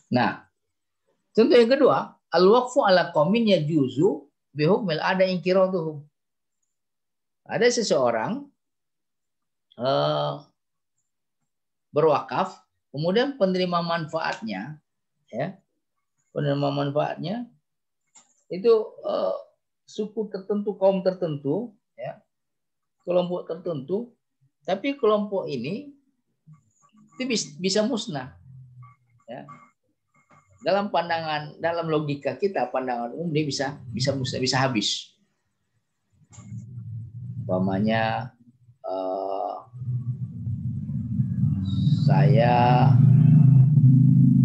Nah, contoh yang kedua, al-waqfu ala qaumin yajuzu bihukmil ada inqiraduhum. Ada seseorang berwakaf, kemudian penerima manfaatnya, ya, penerima manfaatnya itu suku tertentu, kaum tertentu, ya, kelompok tertentu, tapi kelompok ini itu bisa musnah, ya. Dalam pandangan, dalam logika kita, pandangan umum dia bisa musnah, bisa habis. Umpamanya saya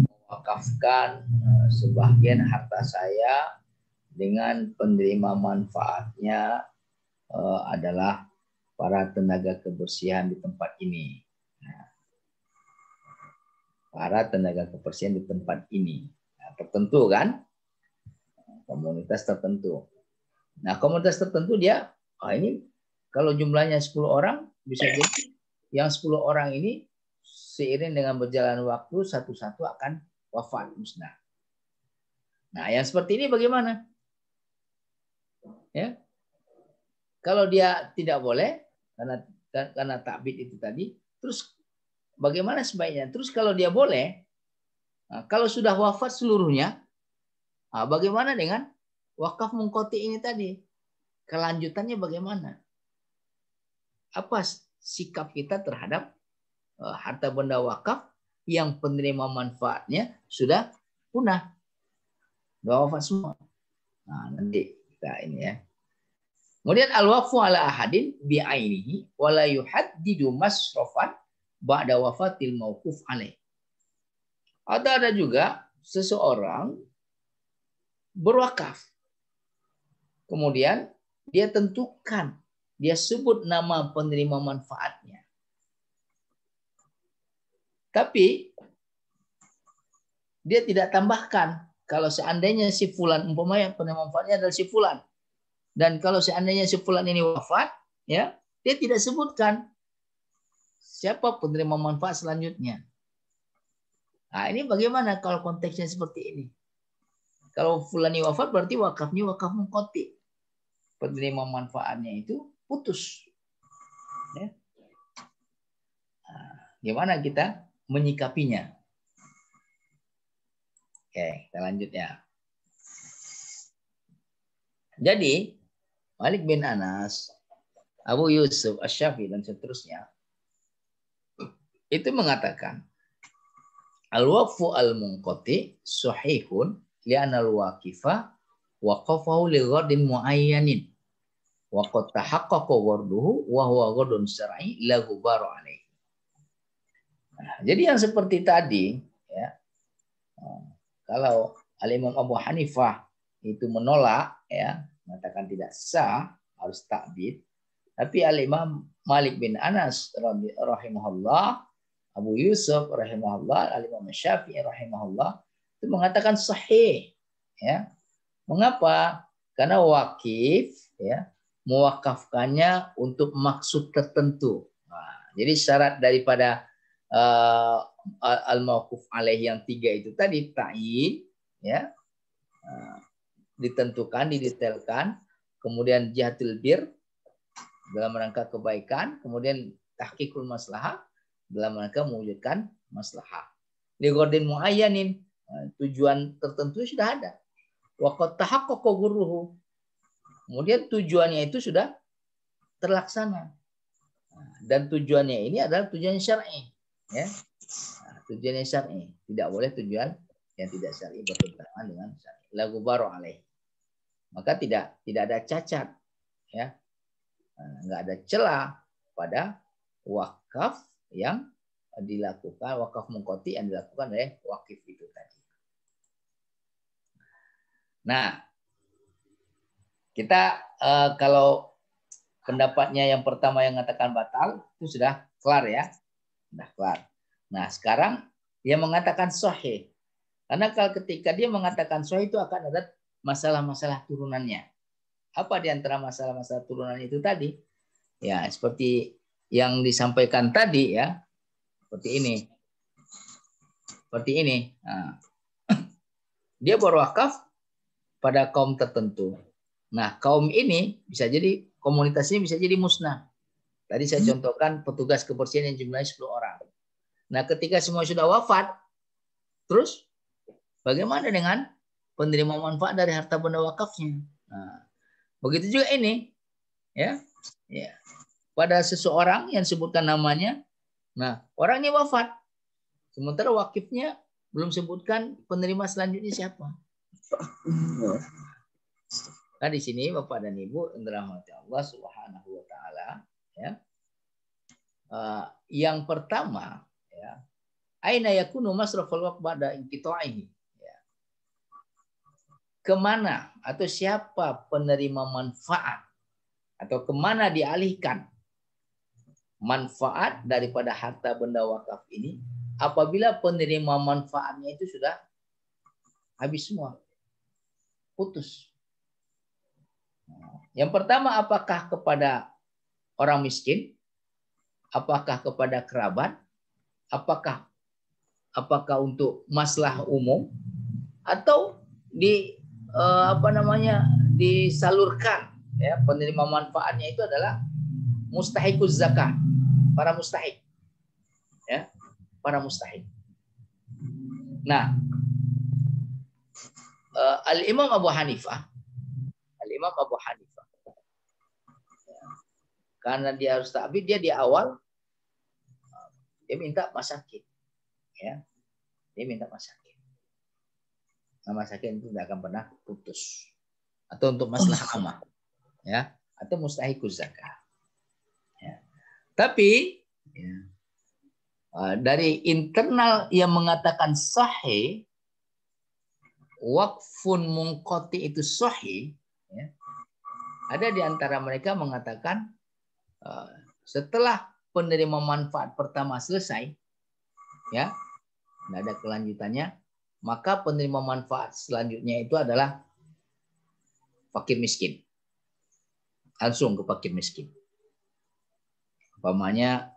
mewakafkan sebagian harta saya dengan penerima manfaatnya adalah para tenaga kebersihan di tempat ini. Para tenaga kebersihan di tempat ini. Nah, tertentu kan? Komunitas tertentu. Nah, komunitas tertentu dia, ini kalau jumlahnya 10 orang, bisa jadi yang 10 orang ini seiring dengan berjalan waktu, satu-satu akan wafat, musnah. Nah, yang seperti ini bagaimana? Ya. Kalau dia tidak boleh, karena takbid itu tadi, terus bagaimana sebaiknya? Terus kalau dia boleh, nah, kalau sudah wafat seluruhnya, nah, bagaimana dengan wakaf mungkoti ini tadi? Kelanjutannya bagaimana? Apa sikap kita terhadap harta benda wakaf yang penerima manfaatnya sudah punah, sudah wafat semua? Nah, nanti kita ini ya. Kemudian al-waqfu ala ahadin bi'ainihi wa la yuhaddidu masrafan ba'da wafatil mauquf alaih. Ada juga seseorang berwakaf. Kemudian dia tentukan, dia sebut nama penerima manfaatnya. Tapi dia tidak tambahkan kalau seandainya si fulan, umpamanya penerima manfaatnya adalah si fulan. Dan kalau seandainya si fulan ini wafat, ya, dia tidak sebutkan siapa penerima manfaat selanjutnya. Nah, ini bagaimana kalau konteksnya seperti ini? Kalau fulan ini wafat berarti wakafnya wakaf mungkoti. Penerima manfaatnya itu putus. Ya. Nah, gimana kita menyikapinya? Oke, kita lanjut ya. Jadi, Malik bin Anas, Abu Yusuf, Asy-Syafi'i, dan seterusnya, itu mengatakan, al-waqfu al-munqati sahihun li'anna al-waqifa waqafahu li ghardin muayyanin wa qad tahaqqaqa gharduhu wa huwa ghardun syar'i la ghubaru alaihi. Nah, jadi yang seperti tadi ya, kalau Al-Imam Abu Hanifah itu menolak ya, mengatakan tidak sah, harus takbid. Tapi Al-Imam Malik bin Anas rahimahullah, Abu Yusuf rahimahullah, Al-Imam Syafi'i rahimahullah itu mengatakan sahih. Ya. Mengapa? Karena wakif ya, mewakafkannya untuk maksud tertentu. Nah, jadi syarat daripada al-mauquf alaih yang 3 itu tadi ta'yin ya, ditentukan, didetailkan, kemudian jihatul bir dalam rangka kebaikan, kemudian tahqiqul maslahah dalam rangka mewujudkan maslahah. Li ghardin muayyanin, tujuan tertentu sudah ada. Wa qad tahaqqaqa ghurruhu. Kemudian tujuannya itu sudah terlaksana. Dan tujuannya ini adalah tujuan syar'i, ya. Nah, tujuannya syar'i, tidak boleh tujuan yang tidak syar'i bertentangan dengan syar'i. La ghubaru alaih. Maka tidak ada cacat, ya. Enggak ada celah pada wakaf yang dilakukan, wakaf mungkoti yang dilakukan oleh wakif itu tadi. Nah, kita kalau pendapatnya yang pertama yang mengatakan batal itu sudah kelar ya, sudah kelar. Nah, sekarang dia mengatakan sahih. Karena kalau ketika dia mengatakan sahih itu akan ada masalah-masalah turunannya. Apa di antara masalah-masalah turunan itu tadi? Ya, seperti yang disampaikan tadi ya. Seperti ini. Seperti ini. Nah, dia berwakaf pada kaum tertentu. Nah, kaum ini bisa jadi, komunitasnya bisa jadi musnah. Tadi saya contohkan petugas kebersihan yang jumlahnya 10 orang. Nah, ketika semua sudah wafat, terus bagaimana dengan penerima manfaat dari harta benda wakafnya? Nah, begitu juga ini. Ya. Pada seseorang yang sebutkan namanya, nah, orang ini wafat. Sementara wakifnya belum sebutkan penerima selanjutnya siapa. Nah, di sini Bapak dan Ibu yang dirahmati Allah Subhanahu wa taala ya. Yang pertama Aina yakunu masraful waqf ba'da inqita'ihi. Ya. Kemana atau siapa penerima manfaat atau kemana dialihkan manfaat daripada harta benda wakaf ini apabila penerima manfaatnya itu sudah habis semua, putus. Yang pertama, apakah kepada orang miskin, apakah kepada kerabat, apakah untuk maslahat umum, atau disalurkan, ya, penerima manfaatnya itu adalah mustahiquz zakah, para mustahik, ya, para mustahik. Nah, Al-Imam Abu Hanifah, karena dia harus ta'bid, dia di awal dia minta masakin, ya, dia minta masakin. Nah, masakin itu tidak akan pernah putus, atau untuk maslahat amah, ya, atau mustahiquz zakah. Ya. Tapi ya, dari internal yang mengatakan sahih, waqfun munqati itu sahih, ya, ada di antara mereka mengatakan setelah penerima manfaat pertama selesai, ya, tidak ada kelanjutannya, maka penerima manfaat selanjutnya itu adalah fakir miskin, langsung ke fakir miskin. Umpamanya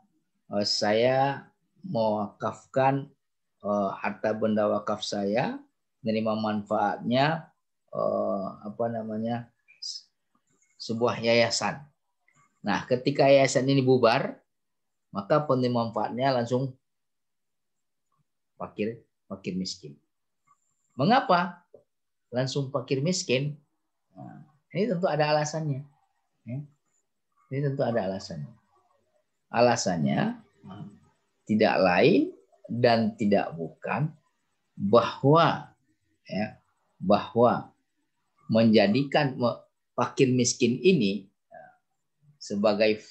saya mewakafkan harta benda wakaf saya, menerima manfaatnya sebuah yayasan. Nah, ketika yayasan ini bubar, maka penerima manfaatnya langsung fakir miskin. Mengapa langsung fakir miskin? Nah, ini tentu ada alasannya. Ya. Ini tentu ada alasannya. Alasannya tidak lain dan tidak bukan bahwa, ya, bahwa menjadikan fakir miskin ini sebagai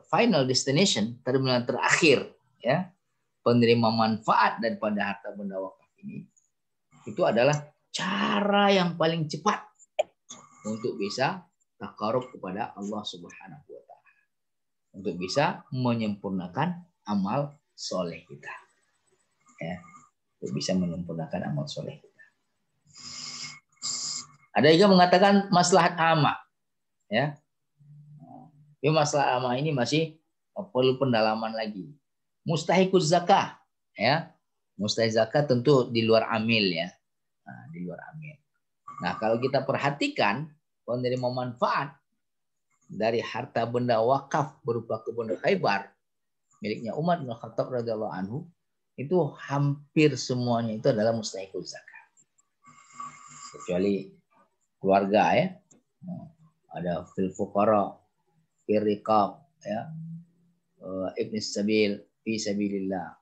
final destination, terminal terakhir, ya, penerima manfaat daripada harta benda wakaf ini, itu adalah cara yang paling cepat untuk bisa takarub kepada Allah Subhanahu wa Ta'ala, untuk bisa menyempurnakan amal soleh kita, ya, untuk bisa menyempurnakan amal soleh kita. Ada juga mengatakan maslahat amah, ya. Tapi maslahat amah ini masih perlu pendalaman lagi. Mustahiquz zakah, ya, mustahik zakat tentu di luar amil, ya, nah, di luar amil. Nah, kalau kita perhatikan penerima manfaat dari harta benda wakaf berupa kebun Khaybar miliknya Umar bin Khattab radhiyallahu anhu, itu hampir semuanya itu adalah mustahiquz zakat, kecuali keluarga, ya. Ada fil fuqara, fil riqab, ya, ibn sabil, fi sabilillah,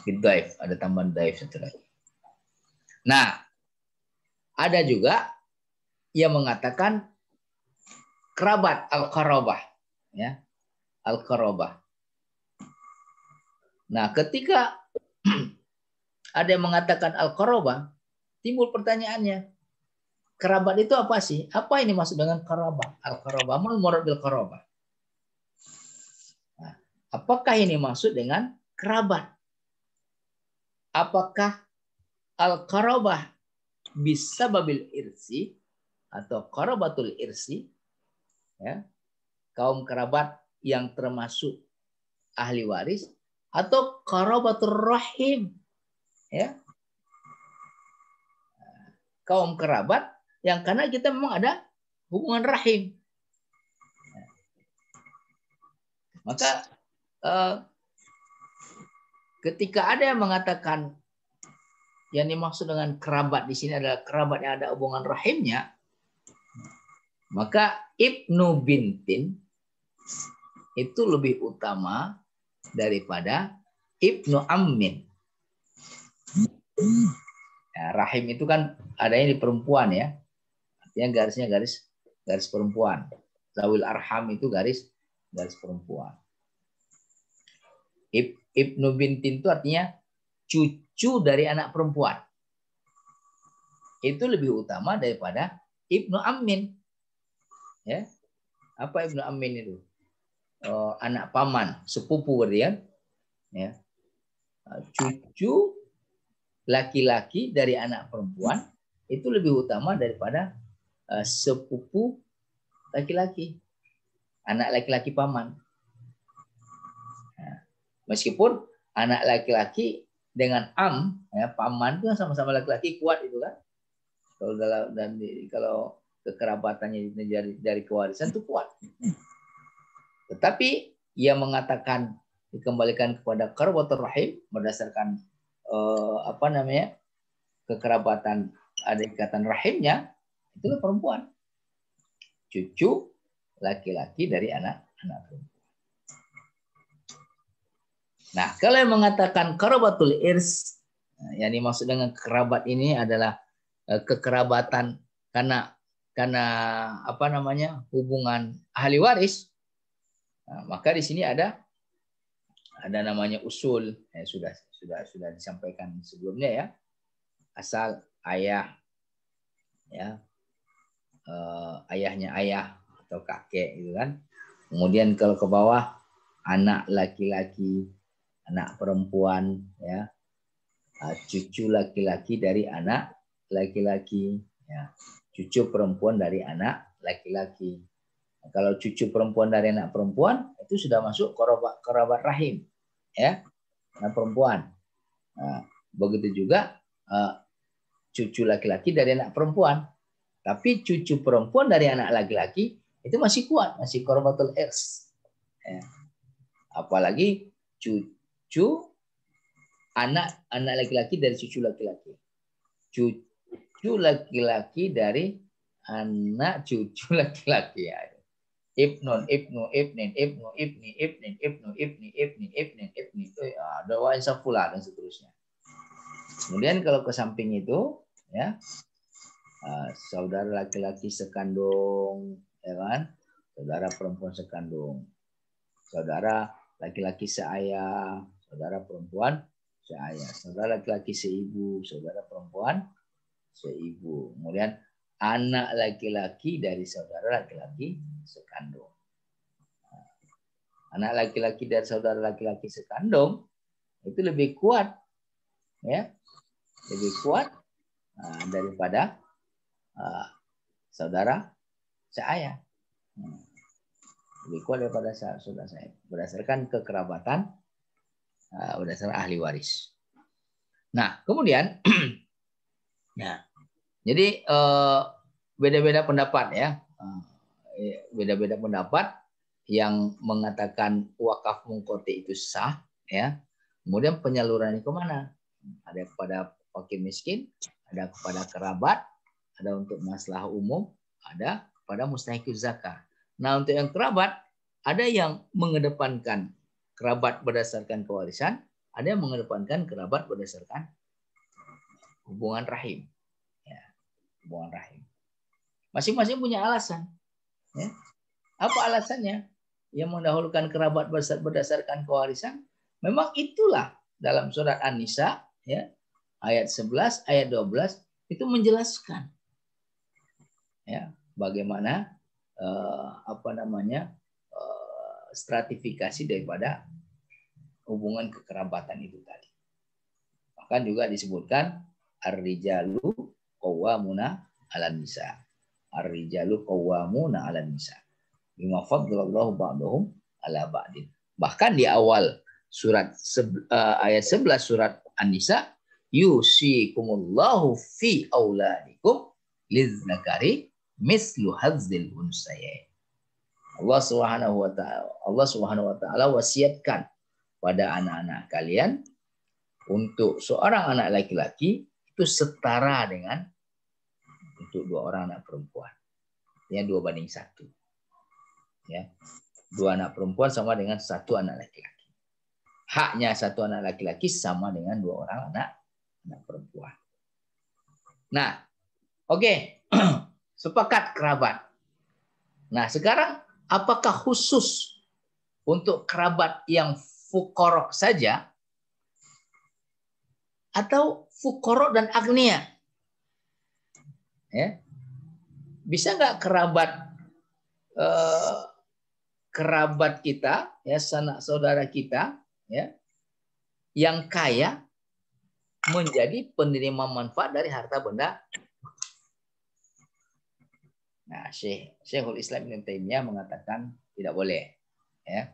fil daif, ada tambahan daif satu lagi. Nah, ada juga yang mengatakan kerabat, al-qarabah, ya, al-qarabah. Nah, ketika ada yang mengatakan al-qarabah, timbul pertanyaannya, kerabat itu apa sih? Apa ini maksud dengan kerabat? Al-qarabah, mal murad bil qarabah. Nah, apakah ini maksud dengan kerabat? Apakah al-qarabah bisa babil irsi atau qarabatul irsi, ya, kaum kerabat yang termasuk ahli waris, atau qarabatul rahim, ya, kaum kerabat yang karena kita memang ada hubungan rahim. Maka ketika ada yang mengatakan yang dimaksud dengan kerabat di sini adalah kerabat yang ada hubungan rahimnya, maka ibnu bintin itu lebih utama daripada ibnu ammin. Ya, rahim itu kan adanya di perempuan, ya, artinya garisnya garis perempuan. Zawil arham itu garis perempuan. Ibnu bintin itu artinya cucu dari anak perempuan. Itu lebih utama daripada ibnu ammin. Ya. Apa ibnu ammin itu? Anak paman, sepupu berarti kan? Ya. Cucu laki-laki dari anak perempuan itu lebih utama daripada sepupu laki-laki. Anak laki-laki paman. Nah, meskipun anak laki-laki dengan ya, paman itu sama-sama laki-laki kuat itu kan. Kalau kekerabatannya dari kewarisan itu kuat. Tetapi ia mengatakan dikembalikan kepada qarabatul rahim berdasarkan kekerabatan, ada ikatan rahimnya, itu perempuan. Cucu laki-laki dari anak perempuan. Nah, kalau yang mengatakan qarabatul irs, yang dimaksud dengan kerabat ini adalah kekerabatan karena hubungan ahli waris. Nah, maka di sini ada namanya usul, sudah disampaikan sebelumnya ya. Asal ayah, ya, ayahnya ayah atau kakek gitu kan. Kemudian kalau ke bawah anak laki-laki, anak perempuan, ya, cucu laki-laki dari anak laki-laki, ya, cucu perempuan dari anak laki-laki. Nah, kalau cucu perempuan dari anak perempuan itu sudah masuk kerabat rahim, ya, anak perempuan. Nah, begitu juga cucu laki-laki dari anak perempuan. Tapi cucu perempuan dari anak laki-laki itu masih kuat, masih qarabatul irs. Ya. Apalagi cucu anak laki-laki dari cucu laki-laki. Cucu laki-laki dari anak cucu laki-laki. Ya. Ibnun, ibnu, ibnin, ibnu, ibni, ibnin, ibnu, ibni, ibni, ibnin, ibni. Ada wa'insa pula dan seterusnya. Kemudian kalau ke samping itu, ya, saudara laki-laki sekandung, ya kan? Saudara perempuan sekandung, saudara laki-laki seayah, saudara perempuan seayah, saudara laki-laki seibu, saudara perempuan seibu. Kemudian anak laki-laki dari saudara laki-laki sekandung. Anak laki-laki dari saudara laki-laki sekandung itu lebih kuat, ya, lebih kuat daripada saudara seayah. Lebih kuat daripada saudara saya berdasarkan kekerabatan, berdasarkan ahli waris. Nah, kemudian ya, jadi beda-beda pendapat ya, beda-beda pendapat yang mengatakan wakaf mungqati itu sah, ya. Kemudian penyalurannya kemana? Ada kepada fakir miskin, ada kepada kerabat, ada untuk masalah umum, ada pada mustahiquz zakat. Nah, untuk yang kerabat, ada yang mengedepankan kerabat berdasarkan kewarisan, ada yang mengedepankan kerabat berdasarkan hubungan rahim. Ya, hubungan rahim. Masing-masing punya alasan. Ya. Apa alasannya? Yang mendahulukan kerabat berdasarkan kewarisan, memang itulah dalam surat An-Nisa, ya, ayat 11, ayat 12 itu menjelaskan, ya, bagaimana stratifikasi daripada hubungan kekerabatan itu tadi. Bahkan juga disebutkan ar-rijalu qawwamuna 'alan nisa. Ar-rijalu qawwamuna 'alan nisa. Bima faddalallahu ba'dahum 'ala ba'din. Bahkan di awal surat ayat 11 surat An-Nisa, yusikumullahu fi auladikum lizzakari mislu hazzil unsayain. Allah Subhanahu wa taala wasiatkan pada anak-anak kalian untuk seorang anak laki-laki itu setara dengan untuk dua orang anak perempuan. Ya, 2:1. Ya. 2 anak perempuan sama dengan 1 anak laki-laki. Haknya 1 anak laki-laki sama dengan 2 orang anak perempuan. Nah, oke. Sepakat kerabat. Nah, sekarang apakah khusus untuk kerabat yang fuqara saja atau fuqara dan agnia? Ya. Bisa nggak kerabat kita, ya, sanak saudara kita, ya, yang kaya menjadi penerima manfaat dari harta benda? Nah, Syekhul Islam Ibnu Taimiyah mengatakan tidak boleh, ya,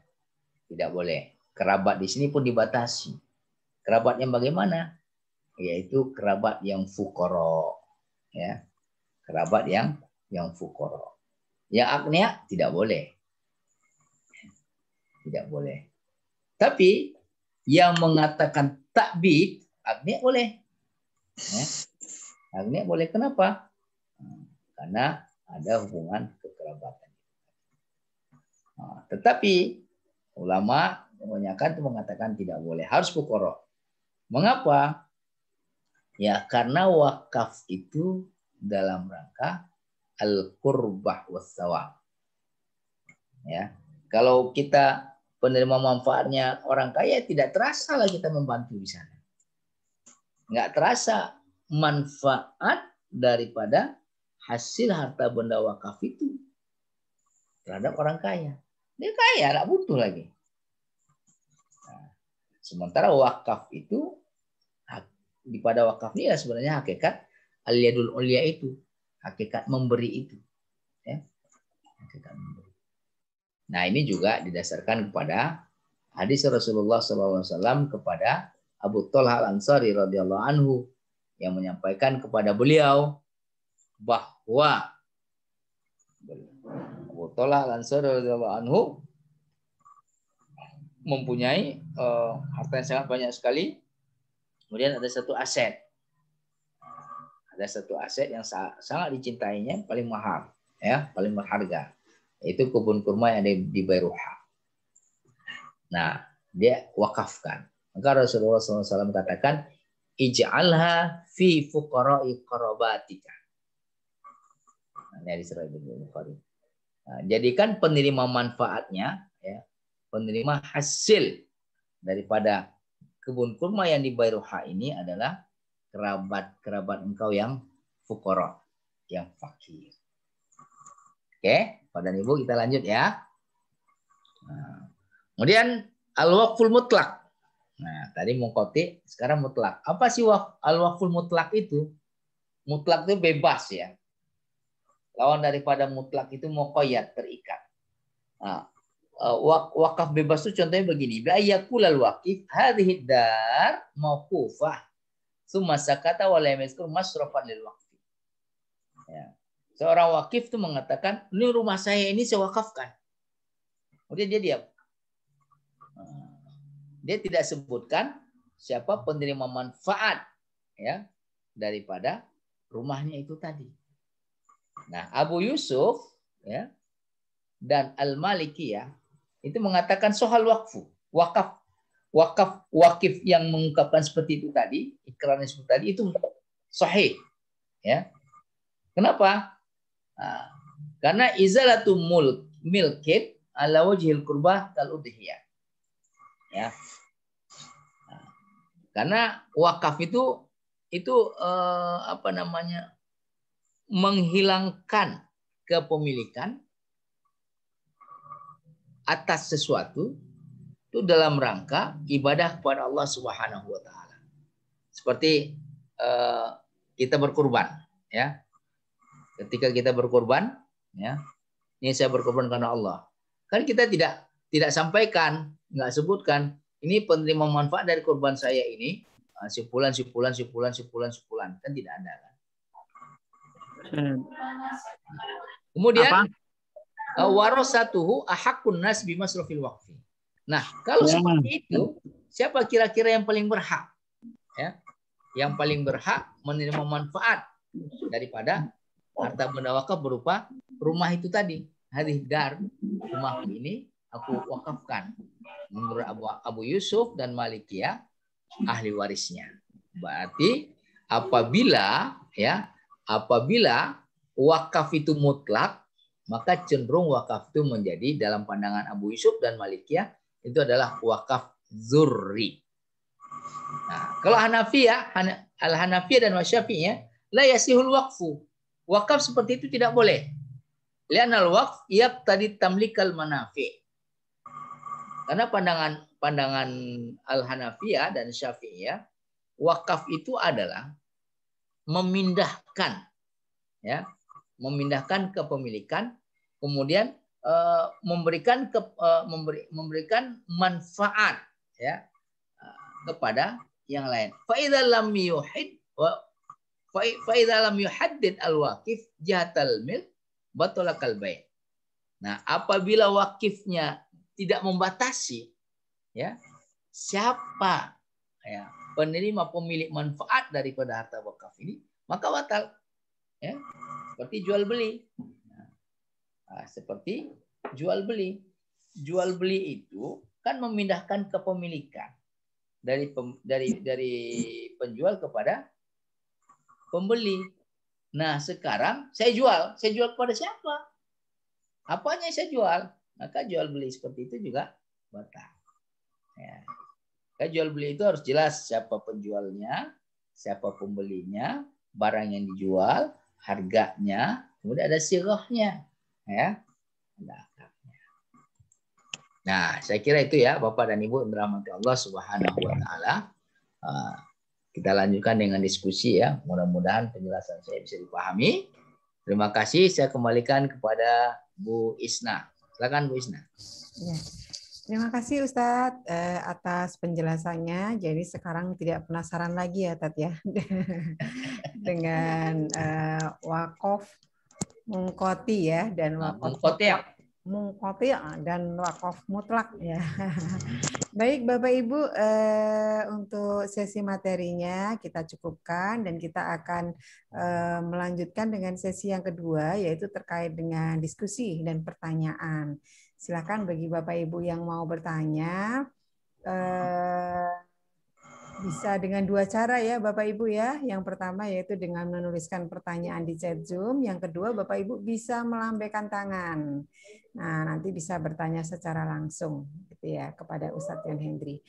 tidak boleh. Kerabat di sini pun dibatasi. Kerabat yang bagaimana? Yaitu kerabat yang fuqara, ya, kerabat yang fuqara. Yang agnia tidak boleh, tidak boleh. Tapi yang mengatakan takbid agnia boleh, ya. Agnia boleh. Kenapa? Karena ada hubungan kekerabatan. Nah, tetapi ulama kebanyakan itu mengatakan tidak boleh, harus fuqara. Mengapa? Ya, karena wakaf itu dalam rangka al-qurbah was-sawab. Ya, kalau kita penerima manfaatnya orang kaya, tidak terasa lah kita membantu di sana. Nggak terasa manfaat daripada hasil harta benda wakaf itu terhadap orang kaya. Dia kaya, nggak butuh lagi. Nah, sementara wakaf itu, pada wakaf ini ya sebenarnya hakikat al-yadul ulya itu, hakikat memberi itu. Ya. Hakikat memberi. Nah, ini juga didasarkan kepada hadis Rasulullah SAW kepada Abu Thalhah Al-Ansari radhiyallahu anhu yang menyampaikan kepada beliau bahwa Abu Thalhah Al-Ansari radhiyallahu anhu mempunyai harta yang sangat banyak sekali. Kemudian ada satu aset. Ada satu aset yang sangat dicintainya, paling mahal, ya, paling berharga. Itu kebun kurma yang ada di Bairuha. Nah, dia wakafkan. Maka Rasulullah SAW katakan, ij'alha fi fuqara'i qarabatika. Ini hadis riwayat Bukhari. Nah, jadikan penerima manfaatnya, ya, penerima hasil daripada kebun kurma yang di Bairuha ini adalah kerabat engkau yang fuqara, yang fakir. Oke, Pak dan Ibu, kita lanjut ya. Nah, kemudian al-waqful mutlak. Nah, tadi mungkoti, sekarang mutlak. Apa sih al-waqful mutlak itu? Mutlak itu bebas, ya. Lawan daripada mutlak itu muqayyad, terikat. Nah, wakaf bebas itu contohnya begini. Bi'ayyakulal waqif hadhihi dar mauqufah. Tsumma sakata wa lam yazkur masrafan lil waqfi. Ya. Seorang wakif itu mengatakan, ini rumah saya ini saya wakafkan. Kemudian dia diam. Dia tidak sebutkan siapa penerima manfaat, ya, daripada rumahnya itu tadi. Nah, Abu Yusuf, ya, dan Al-Malikiyah itu mengatakan soal wakif yang mengungkapkan seperti itu tadi, ikrar seperti tadi itu sahih, ya. Kenapa? Nah, karena izalatu milkin ala wajhil qurbah kal udhiyah. Ya. Nah, karena wakaf itu apa namanya? Menghilangkan kepemilikan atas sesuatu itu dalam rangka ibadah kepada Allah Subhanahu wa taala. Seperti kita berkurban, ya. Ketika kita berkorban, ya, ini saya berkorban karena Allah. Kan kita tidak sampaikan, nggak sebutkan, ini penerima manfaat dari korban saya ini sebulan, kan tidak ada kan. Kemudian warasatuhu ahakun nas bimasrafil waqfi. Nah, kalau seperti itu, siapa kira-kira yang paling berhak? Ya, yang paling berhak menerima manfaat daripada harta benda wakaf berupa rumah itu tadi. Hadhihi dar, rumah ini aku wakafkan. Menurut Abu Yusuf dan Malikiyah, ahli warisnya. Berarti apabila wakaf itu mutlak, maka cenderung wakaf itu menjadi dalam pandangan Abu Yusuf dan Malikiyah itu adalah wakaf dzurri. Nah, kalau Hanafiyah, Al-Hanafiyah dan Wasyafi'iyah, la yasihul waqfu. Wakaf seperti itu tidak boleh. Li'anal waqf yaqtadi tamlikal manafi'. Karena pandangan Al-Hanafiyah dan Syafi'iyah, wakaf itu adalah memindahkan, ya, memindahkan kepemilikan, kemudian memberikan manfaat, ya, kepada yang lain. Fa idza lam yuhid wa fa idza lam yuhaddid al-waqif jahatal mil batalakal bai'. Nah, apabila wakifnya tidak membatasi, ya, siapa, ya, penerima pemilik manfaat daripada harta wakaf ini, maka batal, ya, seperti jual beli. Nah, seperti jual beli. Jual beli itu kan memindahkan kepemilikan dari penjual kepada pembeli. Nah, sekarang saya jual kepada siapa? Apanya saya jual? Maka jual beli seperti itu juga batal. Ya. Maka jual beli itu harus jelas siapa penjualnya, siapa pembelinya, barang yang dijual, harganya, kemudian ada sirahnya, ya. Nah, saya kira itu ya, Bapak dan Ibu yang dirahmati Allah Subhanahu wa taala. Kita lanjutkan dengan diskusi ya. Mudah-mudahan penjelasan saya bisa dipahami. Terima kasih. Saya kembalikan kepada Bu Isna. Silakan Bu Isna. Ya. Terima kasih Ustadz atas penjelasannya. Jadi sekarang tidak penasaran lagi ya Tat ya dengan wakaf mungkoti ya dan wakaf mungkoti dan wakaf mutlak ya. Baik Bapak Ibu, untuk sesi materinya kita cukupkan dan kita akan melanjutkan dengan sesi yang kedua, yaitu terkait dengan diskusi dan pertanyaan. Silakan bagi Bapak Ibu yang mau bertanya, bisa dengan dua cara ya Bapak Ibu ya. Yang pertama yaitu dengan menuliskan pertanyaan di chat Zoom. Yang kedua Bapak Ibu bisa melambaikan tangan. Nah, nanti bisa bertanya secara langsung gitu ya kepada Ustadz Yon Hendri.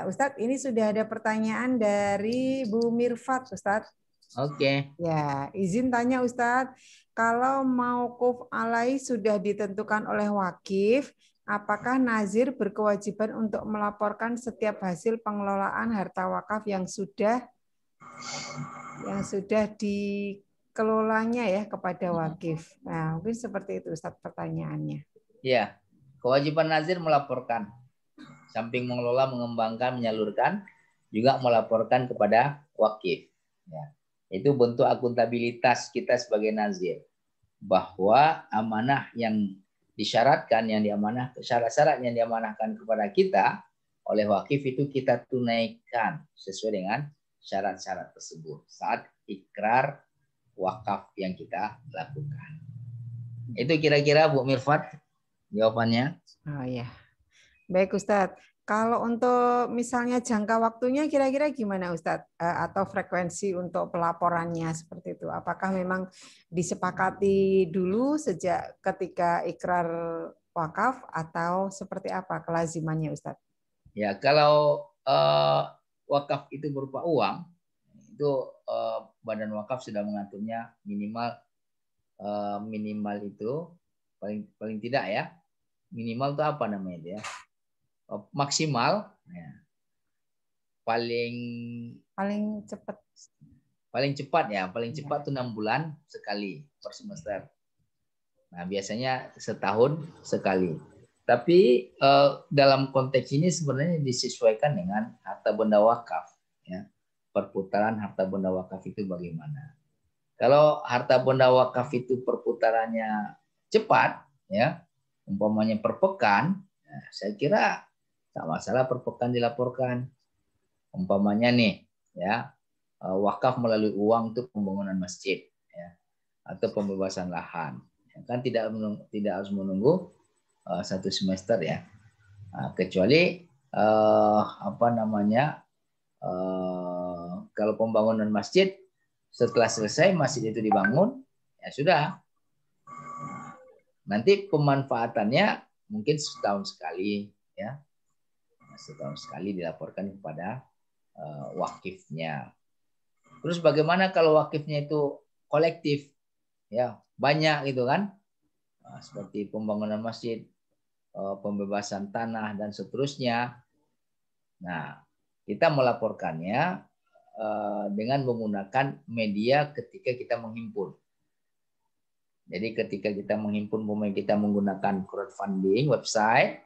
Ustadz, ini sudah ada pertanyaan dari Bu Mirfat, Ustadz. Oke. Ya, izin tanya Ustadz, kalau mauquf alai sudah ditentukan oleh wakif, apakah nazir berkewajiban untuk melaporkan setiap hasil pengelolaan harta wakaf yang sudah dikelolanya ya kepada wakif? Nah, mungkin seperti itu Ustadz pertanyaannya. Ya, kewajiban nazir melaporkan. Samping mengelola, mengembangkan, menyalurkan, juga melaporkan kepada wakif. Ya. Itu bentuk akuntabilitas kita sebagai nazir. Bahwa amanah yang disyaratkan, yang diamanah, syarat-syarat yang diamanahkan kepada kita oleh wakif itu kita tunaikan sesuai dengan syarat-syarat tersebut saat ikrar wakaf yang kita lakukan. Itu kira-kira Bu Mirfat jawabannya. Oh ya, baik Ustadz. Kalau untuk misalnya jangka waktunya kira-kira gimana Ustadz? Atau frekuensi untuk pelaporannya seperti itu? Apakah memang disepakati dulu sejak ketika ikrar wakaf atau seperti apa kelazimannya Ustadz? Ya, kalau wakaf itu berupa uang, itu badan wakaf sudah mengaturnya minimal itu paling tidak ya. Minimal itu apa namanya itu ya? Maksimal ya. paling cepat itu 6 bulan sekali per semester. Nah, biasanya setahun sekali. Tapi dalam konteks ini sebenarnya disesuaikan dengan harta benda wakaf ya. Perputaran harta benda wakaf itu bagaimana? Kalau harta benda wakaf itu perputarannya cepat ya, umpamanya per pekan, nah, saya kira tak masalah per pekan dilaporkan. Umpamanya nih ya, wakaf melalui uang untuk pembangunan masjid ya, atau pembebasan lahan. Kan tidak harus menunggu 1 semester ya. Nah, kecuali kalau pembangunan masjid setelah selesai masjid itu dibangun ya sudah. Nanti pemanfaatannya mungkin setahun sekali ya. setahun sekali dilaporkan kepada wakifnya. Terus bagaimana kalau wakifnya itu kolektif, ya banyak gitu kan, seperti pembangunan masjid, pembebasan tanah dan seterusnya. Nah, kita melaporkannya dengan menggunakan media ketika kita menghimpun. Jadi ketika kita menghimpun, kita menggunakan crowdfunding website,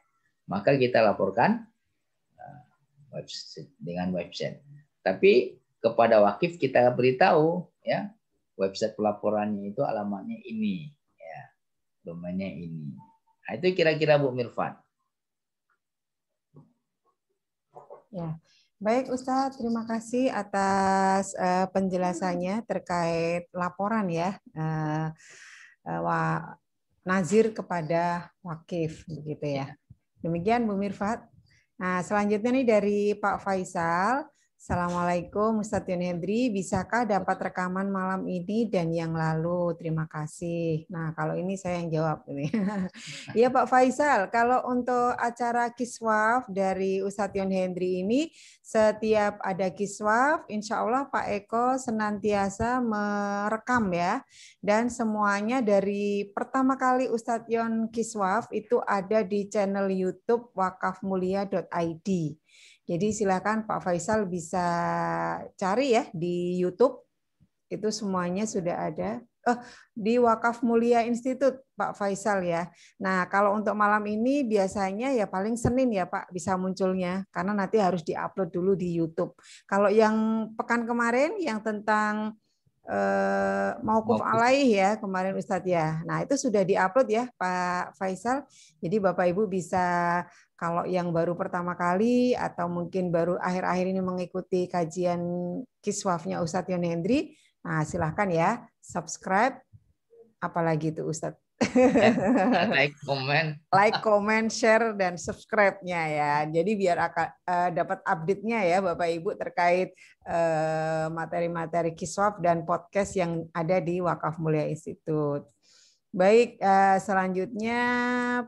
maka kita laporkan dengan website. Tapi kepada wakif kita beritahu, ya, website pelaporannya itu alamatnya ini, ya, domainnya ini. Nah, itu kira-kira Bu Mirfat. Ya, baik Ustadz, terima kasih atas penjelasannya terkait laporan ya, nazir kepada wakif, begitu ya. Demikian Bu Mirfat. Nah, selanjutnya nih dari Pak Faisal. Assalamualaikum Ustadz Yon Hendri, bisakah dapat rekaman malam ini dan yang lalu? Terima kasih. Nah, kalau ini saya yang jawab ini. Iya Pak Faisal, kalau untuk acara Kiswaf dari Ustadz Yon Hendri ini, setiap ada Kiswaf, insya Allah Pak Eko senantiasa merekam ya. Dan semuanya dari pertama kali Ustadz Yon Kiswaf itu ada di channel YouTube wakafmulia.id. Jadi silakan Pak Faisal bisa cari ya di YouTube, itu semuanya sudah ada. Di Wakaf Mulia Institute Pak Faisal ya. Nah kalau untuk malam ini biasanya ya paling Senin ya Pak bisa munculnya, karena nanti harus diupload dulu di YouTube. Kalau yang pekan kemarin yang tentang Mauquf alaih ya kemarin Ustadz ya. Nah itu sudah diupload ya Pak Faisal. Jadi Bapak Ibu bisa, kalau yang baru pertama kali atau mungkin baru akhir-akhir ini mengikuti kajian Kiswafnya Ustadz Yon Hendri, nah silahkan ya subscribe, apalagi itu Ustadz. Like, comment, share, dan subscribe-nya ya. Jadi biar dapat update-nya ya Bapak Ibu terkait materi-materi Kiswaf dan podcast yang ada di Wakaf Mulia Institute. Baik, selanjutnya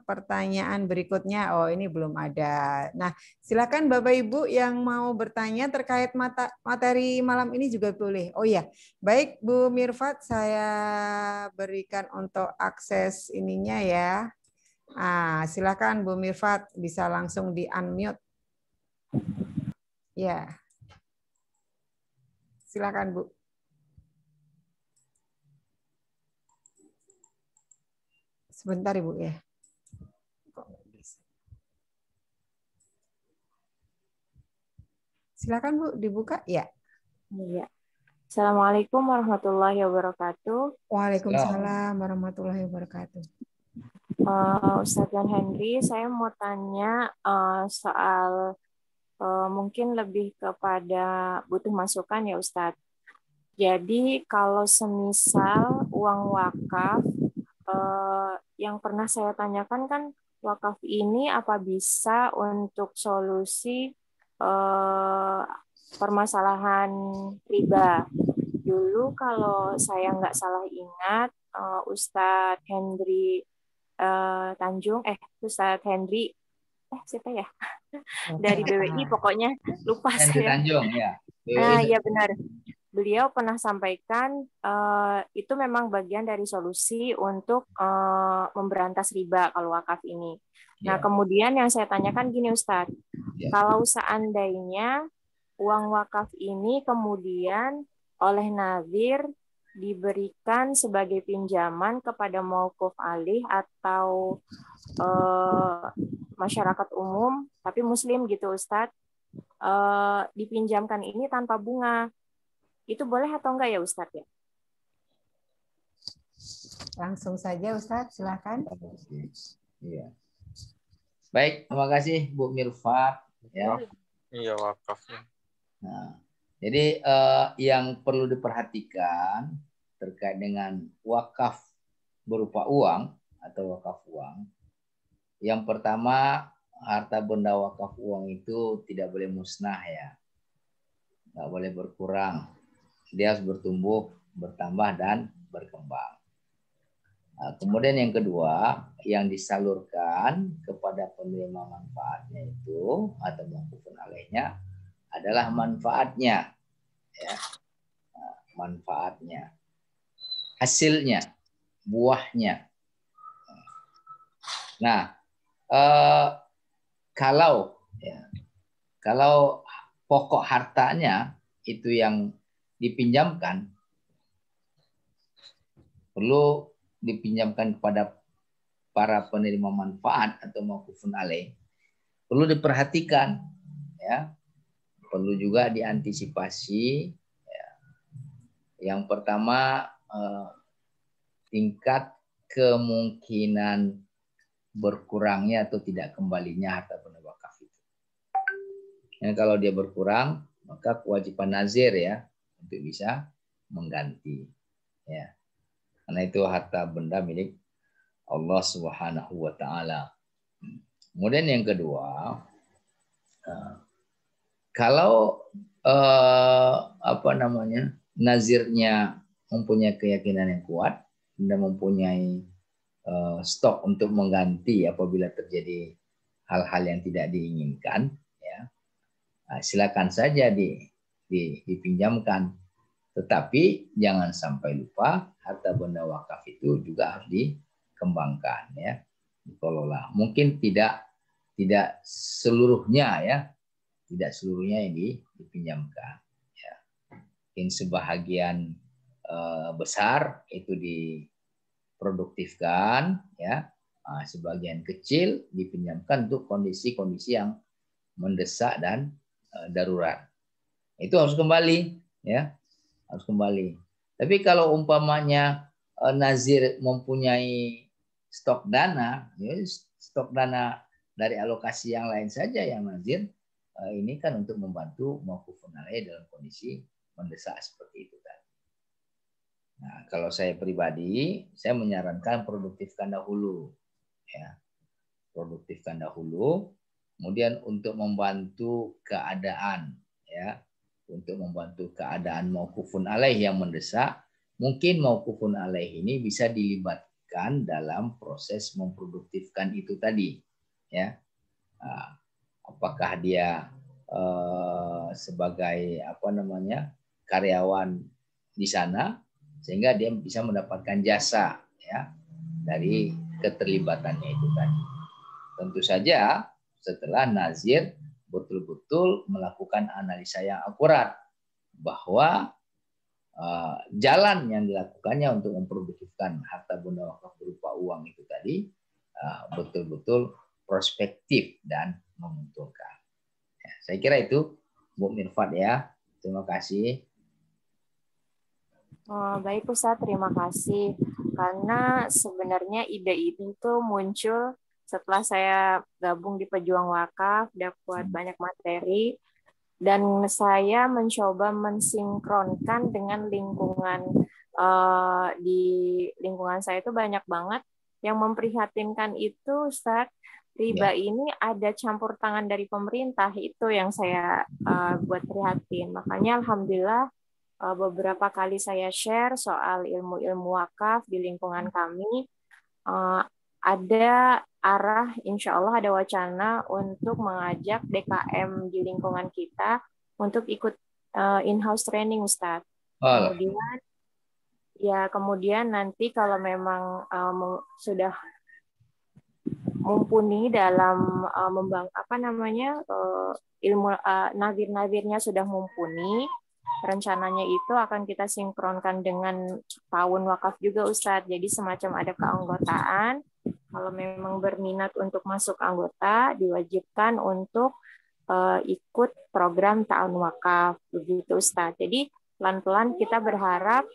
pertanyaan berikutnya. Oh, ini belum ada. Nah, silakan Bapak Ibu yang mau bertanya terkait materi malam ini juga boleh. Oh ya, baik Bu Mirfat, saya berikan untuk akses ininya ya. Silakan Bu Mirfat, bisa langsung di-unmute. Ya. Silakan Bu. Sebentar Ibu ya. Silakan Bu, dibuka ya. Iya. Assalamualaikum warahmatullahi wabarakatuh. Waalaikumsalam warahmatullahi wabarakatuh. Ustadz Yon Hendri, saya mau tanya soal mungkin lebih kepada butuh masukan ya Ustadz. Jadi kalau semisal uang wakaf, yang pernah saya tanyakan kan wakaf ini apa bisa untuk solusi permasalahan riba. Dulu kalau saya nggak salah ingat, Ustadz Hendri Ustadz Hendri, siapa ya? Dari BWI pokoknya, lupa Hendri saya. Tanjung ya. Iya benar. Beliau pernah sampaikan itu memang bagian dari solusi untuk memberantas riba kalau wakaf ini. Nah, kemudian yang saya tanyakan gini Ustadz, kalau seandainya uang wakaf ini kemudian oleh nazir diberikan sebagai pinjaman kepada mauquf alaih atau masyarakat umum, tapi muslim gitu Ustadz, dipinjamkan ini tanpa bunga, itu boleh atau enggak ya Ustadz ya? Langsung saja Ustadz, silakan. Iya. Baik, terima kasih Bu Mirfat ya. Iya wakafnya. Nah, jadi yang perlu diperhatikan terkait dengan wakaf berupa uang atau wakaf uang. Yang pertama, harta benda wakaf uang itu tidak boleh musnah ya. Nggak boleh berkurang. Dia harus bertumbuh, bertambah, dan berkembang. Kemudian yang kedua, yang disalurkan kepada penerima manfaatnya itu atau mauqufun alaihnya adalah manfaatnya, ya, manfaatnya, hasilnya, buahnya. Nah, kalau pokok hartanya itu yang dipinjamkan, perlu dipinjamkan kepada para penerima manfaat atau mauqufun alaih, perlu diperhatikan, ya, perlu juga diantisipasi. Ya. Yang pertama, tingkat kemungkinan berkurangnya atau tidak kembalinya harta benda wakaf itu. Ya, kalau dia berkurang, maka kewajiban nazir, ya, untuk bisa mengganti, ya. Karena itu harta benda milik Allah Subhanahu wa taala. Kemudian yang kedua, kalau nazirnya mempunyai keyakinan yang kuat dan mempunyai stok untuk mengganti apabila terjadi hal-hal yang tidak diinginkan, ya, silakan saja dipinjamkan. Tetapi jangan sampai lupa harta benda wakaf itu juga harus dikembangkan, ya, dikelola. Mungkin tidak seluruhnya, ya, tidak seluruhnya yang dipinjamkan. Ya. Mungkin sebahagian besar itu diproduktifkan, ya, sebagian kecil dipinjamkan untuk kondisi-kondisi yang mendesak dan darurat. Itu harus kembali, ya. Harus kembali. Tapi kalau umpamanya nazir mempunyai stok dana, ya, stok dana dari alokasi yang lain saja yang nazir, ini kan untuk membantu mauqufun alaih dalam kondisi mendesak seperti itu tadi. Nah, kalau saya pribadi, saya menyarankan produktifkan dahulu, ya, produktifkan dahulu. Kemudian untuk membantu keadaan, ya, untuk membantu keadaan mauqufun alaih yang mendesak, mungkin mauqufun alaih ini bisa dilibatkan dalam proses memproduktifkan itu tadi, ya. Apakah dia sebagai karyawan di sana sehingga dia bisa mendapatkan jasa, ya, dari keterlibatannya itu tadi. Tentu saja setelah nazir betul-betul melakukan analisa yang akurat bahwa jalan yang dilakukannya untuk memproduktifkan harta benda wakaf berupa uang itu tadi betul-betul prospektif dan menguntungkan. Ya, saya kira itu, Bu Mirfat, ya. Terima kasih. Baik Ustadz, terima kasih. Karena sebenarnya ide itu tuh muncul setelah saya gabung di Pejuang Wakaf, dapat banyak materi, dan saya mencoba mensinkronkan dengan lingkungan. Di lingkungan saya itu banyak banget yang memprihatinkan itu, Ustadz. Riba ini ada campur tangan dari pemerintah, itu yang saya buat prihatin. Makanya Alhamdulillah beberapa kali saya share soal ilmu-ilmu wakaf di lingkungan kami, ada arah, insya Allah ada wacana untuk mengajak DKM di lingkungan kita untuk ikut in-house training, Ustadz. Kemudian nanti kalau memang sudah mumpuni dalam ilmu nazir-nazirnya sudah mumpuni, rencananya itu akan kita sinkronkan dengan tahun wakaf juga, Ustadz. Jadi semacam ada keanggotaan. Kalau memang berminat untuk masuk anggota, diwajibkan untuk ikut program tahun wakaf, begitu Ustadz. Jadi pelan-pelan kita berharap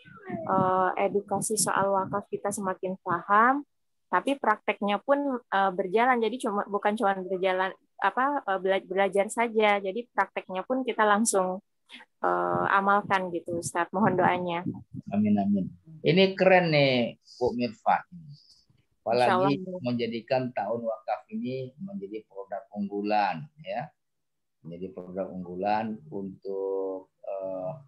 edukasi soal wakaf kita semakin paham, tapi prakteknya pun berjalan. Jadi bukan cuma berjalan belajar saja. Jadi prakteknya pun kita langsung amalkan gitu, Ustadz. Mohon doanya. Amin, amin. Ini keren nih, Bu Mirfat. Apalagi menjadikan tahun wakaf ini menjadi produk unggulan, ya. Menjadi produk unggulan untuk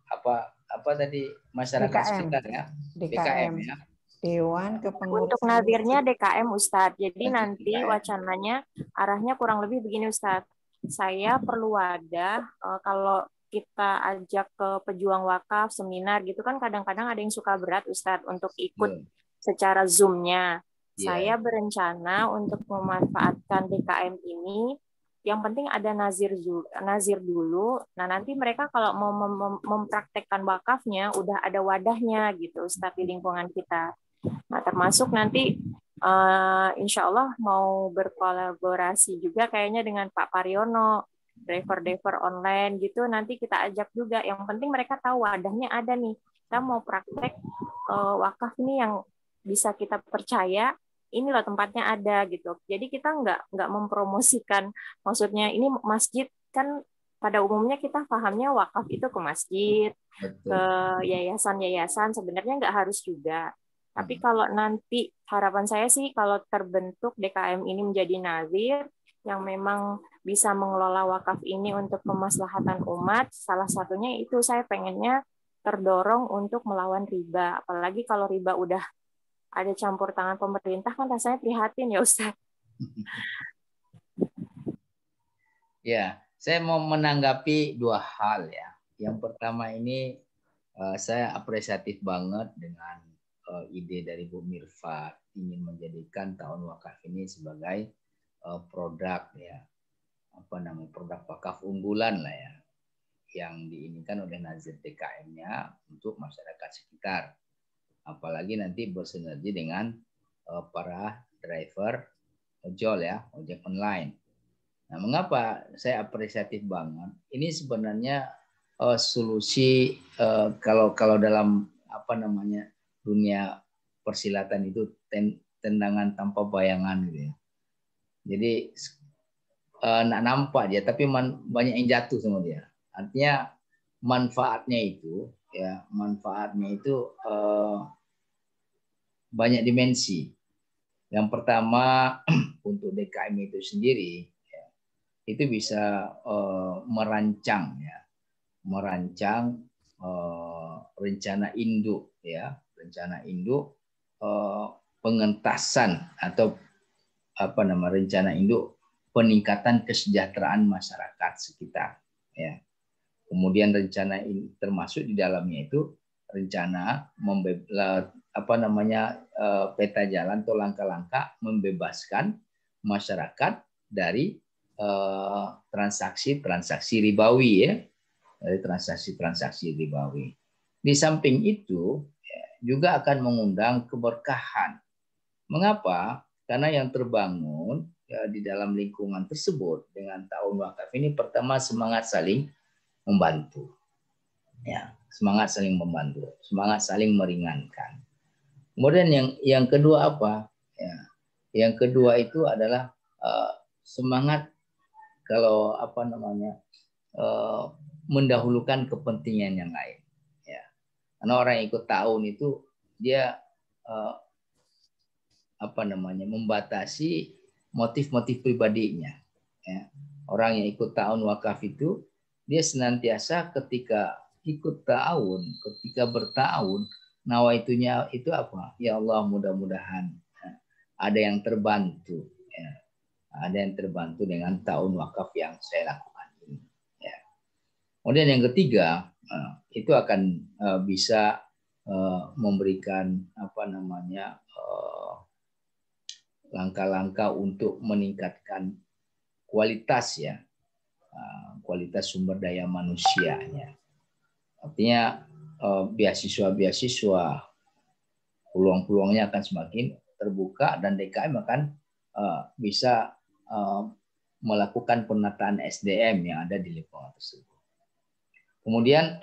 apa tadi masyarakat sekitar, ya. DKM, ya. Dewan Kepengurusan Untuk nazirnya DKM Ustadz. Jadi Nazir nanti DKM. wacananya arahnya kurang lebih begini Ustadz. Saya perlu wadah kalau kita ajak ke pejuang wakaf, seminar gitu kan kadang-kadang ada yang suka berat Ustadz untuk ikut secara Zoom-nya. Saya berencana untuk memanfaatkan DKM ini. Yang penting ada nazir dulu. Nah nanti mereka kalau mau mempraktekkan wakafnya udah ada wadahnya gitu Ustadz di lingkungan kita. Nah termasuk nanti insya Allah mau berkolaborasi juga kayaknya dengan Pak Pariono, driver online gitu. Nanti kita ajak juga. Yang penting mereka tahu wadahnya ada nih. Kita mau praktek wakaf ini yang bisa kita percaya. Ini loh tempatnya ada gitu. Jadi kita nggak mempromosikan, maksudnya ini masjid kan pada umumnya kita pahamnya wakaf itu ke masjid, ke yayasan-yayasan, sebenarnya nggak harus juga. Tapi kalau nanti harapan saya sih kalau terbentuk DKM ini menjadi nazir yang memang bisa mengelola wakaf ini untuk kemaslahatan umat, salah satunya itu saya pengennya terdorong untuk melawan riba. Apalagi kalau riba udah ada campur tangan pemerintah kan rasanya prihatin ya Ustaz. Ya, saya mau menanggapi dua hal ya. Yang pertama ini saya apresiatif banget dengan ide dari Bu Mirfat ingin menjadikan tahun wakaf ini sebagai produk ya, produk wakaf unggulan lah ya, yang diinginkan oleh nazir DKM-nya untuk masyarakat sekitar. Apalagi nanti bersinergi dengan para driver ojol ya, ojek online. Nah, mengapa saya apresiatif banget? Ini sebenarnya solusi kalau dalam dunia persilatan itu tendangan tanpa bayangan gitu ya. Jadi nggak nampak dia, tapi banyak yang jatuh sama dia. Artinya manfaatnya itu banyak dimensi. Yang pertama untuk DKM itu sendiri ya, itu bisa merancang rencana induk ya, pengentasan atau rencana induk peningkatan kesejahteraan masyarakat sekitar ya. Kemudian rencana ini termasuk di dalamnya itu rencana peta jalan atau langkah-langkah membebaskan masyarakat dari transaksi ribawi ya, dari transaksi ribawi. Di samping itu juga akan mengundang keberkahan. Mengapa? Karena yang terbangun ya, di dalam lingkungan tersebut dengan tahun wakaf ini pertama semangat saling membantu. Ya, semangat saling membantu, semangat saling meringankan. Kemudian yang kedua apa? Ya, yang kedua itu adalah semangat kalau mendahulukan kepentingan yang lain. Ya, karena orang yang ikut tahun itu dia membatasi motif-motif pribadinya. Ya. Orang yang ikut tahun wakaf itu dia senantiasa ketika ikut tahun, ketika bertahun, nawaitunya itu apa? Ya Allah, mudah-mudahan ada yang terbantu, ya. Ada yang terbantu dengan tahun wakaf yang saya lakukan ini. Ya. Kemudian yang ketiga itu akan bisa memberikan langkah-langkah untuk meningkatkan kualitas ya. Kualitas sumber daya manusianya. Artinya beasiswa peluang-peluangnya akan semakin terbuka dan DKM akan bisa melakukan penataan SDM yang ada di lingkungan tersebut. Kemudian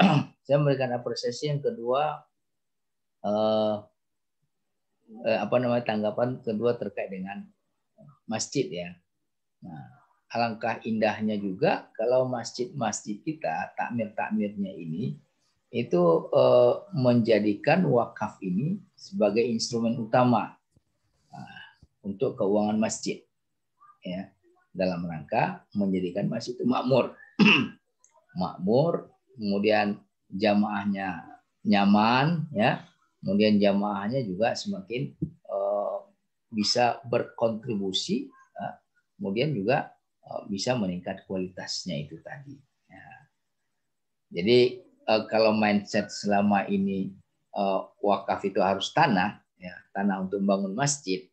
saya memberikan apresiasi yang kedua tanggapan kedua terkait dengan masjid ya. Nah, alangkah indahnya juga kalau masjid-masjid kita, takmir-takmirnya ini, itu menjadikan wakaf ini sebagai instrumen utama untuk keuangan masjid. Ya, dalam rangka menjadikan masjid itu makmur. Makmur, kemudian jamaahnya nyaman, ya, kemudian jamaahnya juga semakin bisa berkontribusi, kemudian juga bisa meningkat kualitasnya itu tadi. Ya. Jadi kalau mindset selama ini wakaf itu harus tanah, ya, tanah untuk membangun masjid,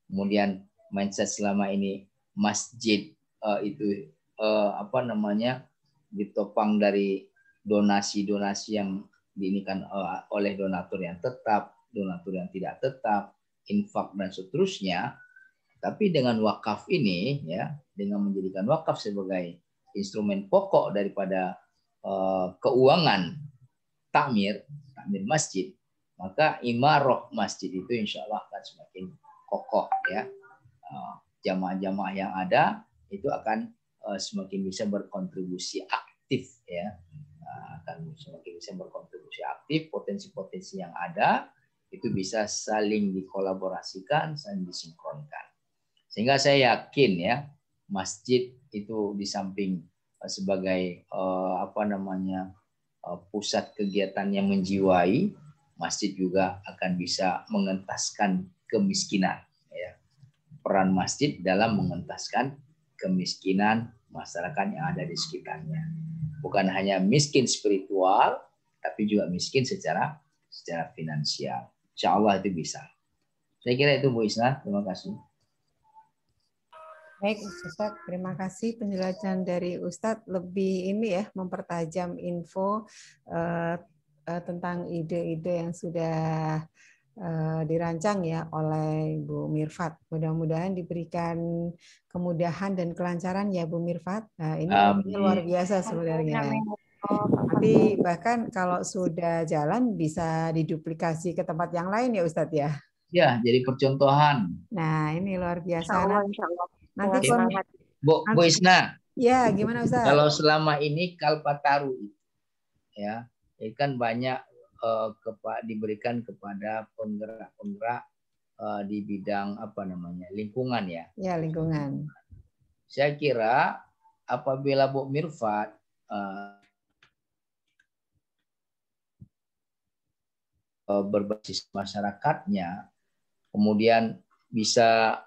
kemudian mindset selama ini masjid itu ditopang dari donasi-donasi yang diinikan oleh donatur yang tetap, donatur yang tidak tetap, infak dan seterusnya. Tapi dengan wakaf ini, ya, dengan menjadikan wakaf sebagai instrumen pokok daripada keuangan takmir masjid, maka imarah masjid itu insya Allah akan semakin kokoh, ya. Jamaah-jamaah yang ada itu akan semakin bisa berkontribusi aktif, ya. Akan semakin bisa berkontribusi aktif, potensi-potensi yang ada itu bisa saling dikolaborasikan, saling disinkronkan. Sehingga saya yakin, ya, masjid itu di samping sebagai pusat kegiatan yang menjiwai, masjid juga akan bisa mengentaskan kemiskinan, ya. Peran masjid dalam mengentaskan kemiskinan masyarakat yang ada di sekitarnya. Bukan hanya miskin spiritual, tapi juga miskin secara finansial. Insya Allah itu bisa. Saya kira itu Bu Isna. Terima kasih. Baik, Ustadz, terima kasih penjelasan dari Ustadz, lebih ini ya, mempertajam info tentang ide-ide yang sudah dirancang ya oleh Bu Mirfat. Mudah-mudahan diberikan kemudahan dan kelancaran ya Bu Mirfat. Nah, ini luar biasa sebenarnya. Nanti bahkan kalau sudah jalan bisa diduplikasi ke tempat yang lain ya Ustadz ya. Ya, jadi percontohan. Nah, ini luar biasa. Insya Allah. Nanti Bu Isna. Ya, gimana Ustaz? Kalau selama ini Kalpataru, ya, itu kan banyak diberikan kepada penggerak-penggerak di bidang lingkungan, ya. Ya, lingkungan. Saya kira apabila Bu Mirfat berbasis masyarakatnya, kemudian bisa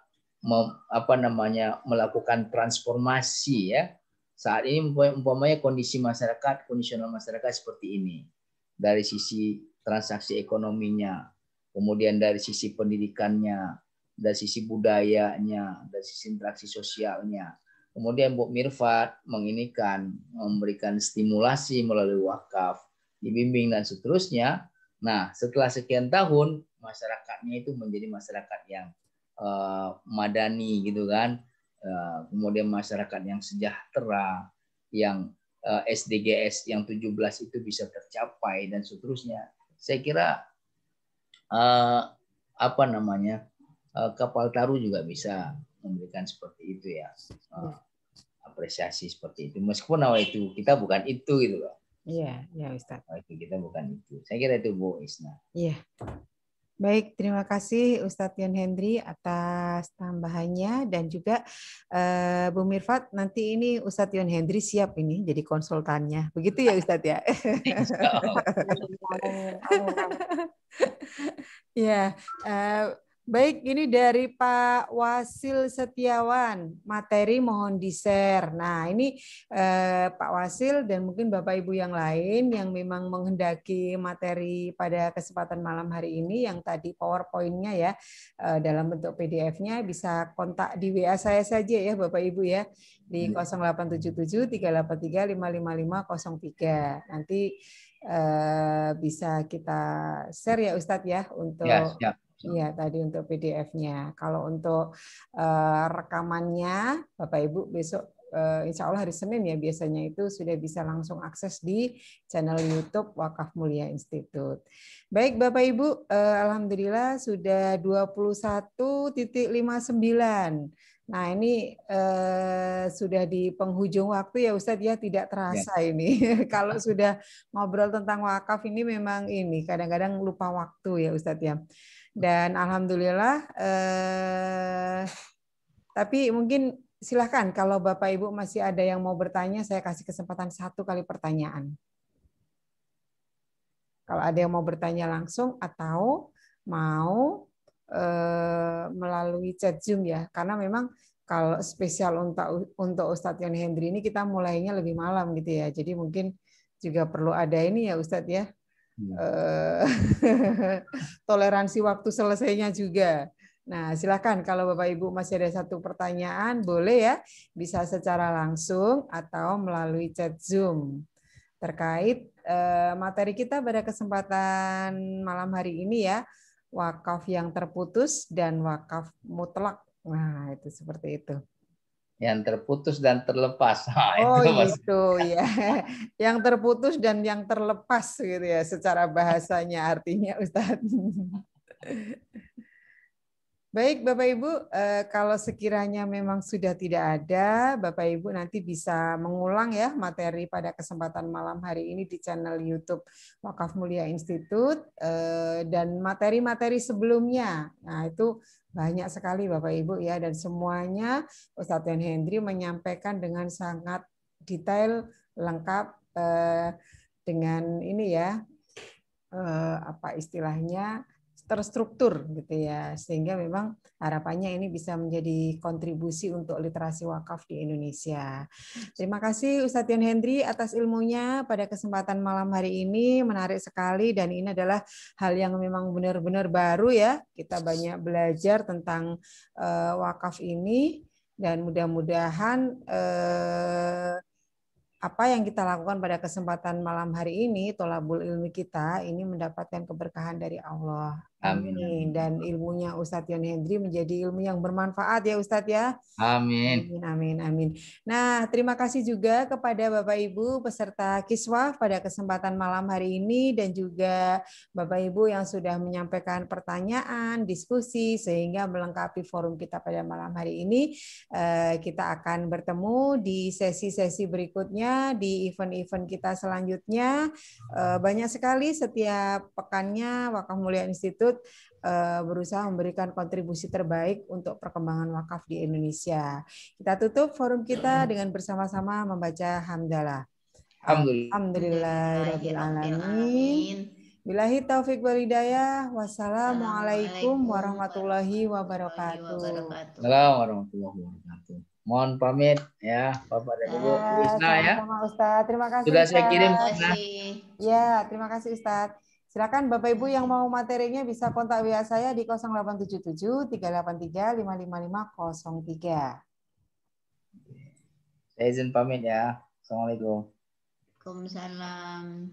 melakukan transformasi, ya. Saat ini umpamanya kondisional masyarakat seperti ini. Dari sisi transaksi ekonominya, kemudian dari sisi pendidikannya, dari sisi budayanya, dari sisi interaksi sosialnya. Kemudian Bu Mirfat memberikan stimulasi melalui wakaf, dibimbing dan seterusnya. Nah, setelah sekian tahun, masyarakatnya itu menjadi masyarakat yang madani, gitu kan. Kemudian masyarakat yang sejahtera, yang SDGs yang 17 itu bisa tercapai dan seterusnya. Saya kira kapal taru juga bisa memberikan seperti itu, ya. Apresiasi seperti itu. Meskipun itu kita bukan itu, gitu loh. Iya, ya Ustaz. Itu kita bukan itu. Saya kira itu Bu Isna. Iya. Baik, terima kasih Ustadz Yon Hendri atas tambahannya, dan juga Bu Mirfat, nanti ini Ustadz Yon Hendri siap ini jadi konsultannya. Begitu ya Ustadz ya? Ya, baik, ini dari Pak Wasil Setiawan, materi mohon di-share. Nah, ini Pak Wasil dan mungkin Bapak Ibu yang lain yang memang menghendaki materi pada kesempatan malam hari ini, yang tadi PowerPoint-nya ya, dalam bentuk PDF-nya, bisa kontak di WA saya saja ya Bapak Ibu ya, di 0877 383 55503. Nanti bisa kita share ya Ustadz ya untuk ya tadi untuk PDF-nya. Kalau untuk rekamannya Bapak Ibu besok insya Allah hari Senin ya biasanya itu sudah bisa langsung akses di channel YouTube Wakaf Mulia Institute. Baik Bapak Ibu, alhamdulillah sudah 21.59. Nah ini sudah di penghujung waktu ya Ustadz ya, tidak terasa ini. Kalau sudah ngobrol tentang wakaf ini memang ini kadang-kadang lupa waktu ya Ustadz ya. Dan alhamdulillah, tapi mungkin silahkan kalau Bapak Ibu masih ada yang mau bertanya, saya kasih kesempatan 1 kali pertanyaan. Kalau ada yang mau bertanya langsung atau mau melalui chat Zoom ya, karena memang kalau spesial untuk Ustadz Yon Hendri ini kita mulainya lebih malam gitu ya, jadi mungkin juga perlu ada ini ya Ustadz ya, toleransi waktu selesainya juga. Nah, silakan kalau Bapak Ibu masih ada satu pertanyaan, boleh ya, bisa secara langsung atau melalui chat Zoom terkait materi kita pada kesempatan malam hari ini ya. Wakaf yang terputus dan wakaf mutlak. Nah, itu seperti itu. Yang terputus dan terlepas. Nah, oh, itu gitu ya. Yang terputus dan yang terlepas gitu ya secara bahasanya artinya Ustadz. Baik Bapak Ibu, kalau sekiranya memang sudah tidak ada, Bapak Ibu nanti bisa mengulang ya materi pada kesempatan malam hari ini di channel YouTube Wakaf Mulia Institute dan materi-materi sebelumnya. Nah itu banyak sekali Bapak Ibu ya, dan semuanya Ustadz Yon Hendri menyampaikan dengan sangat detail, lengkap dengan ini ya, apa istilahnya, terstruktur gitu ya, sehingga memang harapannya ini bisa menjadi kontribusi untuk literasi wakaf di Indonesia. Terima kasih Ustadz Yon Hendri atas ilmunya pada kesempatan malam hari ini, menarik sekali dan ini adalah hal yang memang benar-benar baru ya, kita banyak belajar tentang wakaf ini dan mudah-mudahan apa yang kita lakukan pada kesempatan malam hari ini, tolabul ilmi kita ini mendapatkan keberkahan dari Allah. Amin. Dan ilmunya Ustadz Yon Hendri menjadi ilmu yang bermanfaat ya Ustadz ya. Amin. Amin, amin, amin. Nah, terima kasih juga kepada Bapak Ibu peserta Kiswah pada kesempatan malam hari ini dan juga Bapak Ibu yang sudah menyampaikan pertanyaan, diskusi sehingga melengkapi forum kita pada malam hari ini. Kita akan bertemu di sesi-sesi berikutnya, di event-event kita selanjutnya. Banyak sekali setiap pekannya Wakaf Mulia Institute berusaha memberikan kontribusi terbaik untuk perkembangan wakaf di Indonesia. Kita tutup forum kita dengan bersama-sama membaca hamdalah. Alhamdulillahirabbil alamin. Billahi taufik wal hidayah. Wassalamualaikum warahmatullahi wabarakatuh. Assalamualaikum warahmatullahi wabarakatuh. Mohon pamit ya Bapak dan Ibu. Isna ya. Sama Ustadz. Terima kasih. Sudah saya kirim. Ya, terima kasih Ustadz. Silakan Bapak Ibu yang mau materinya bisa kontak WA saya di 0877 383 55503. Saya izin pamit ya. Assalamualaikum. Waalaikumsalam.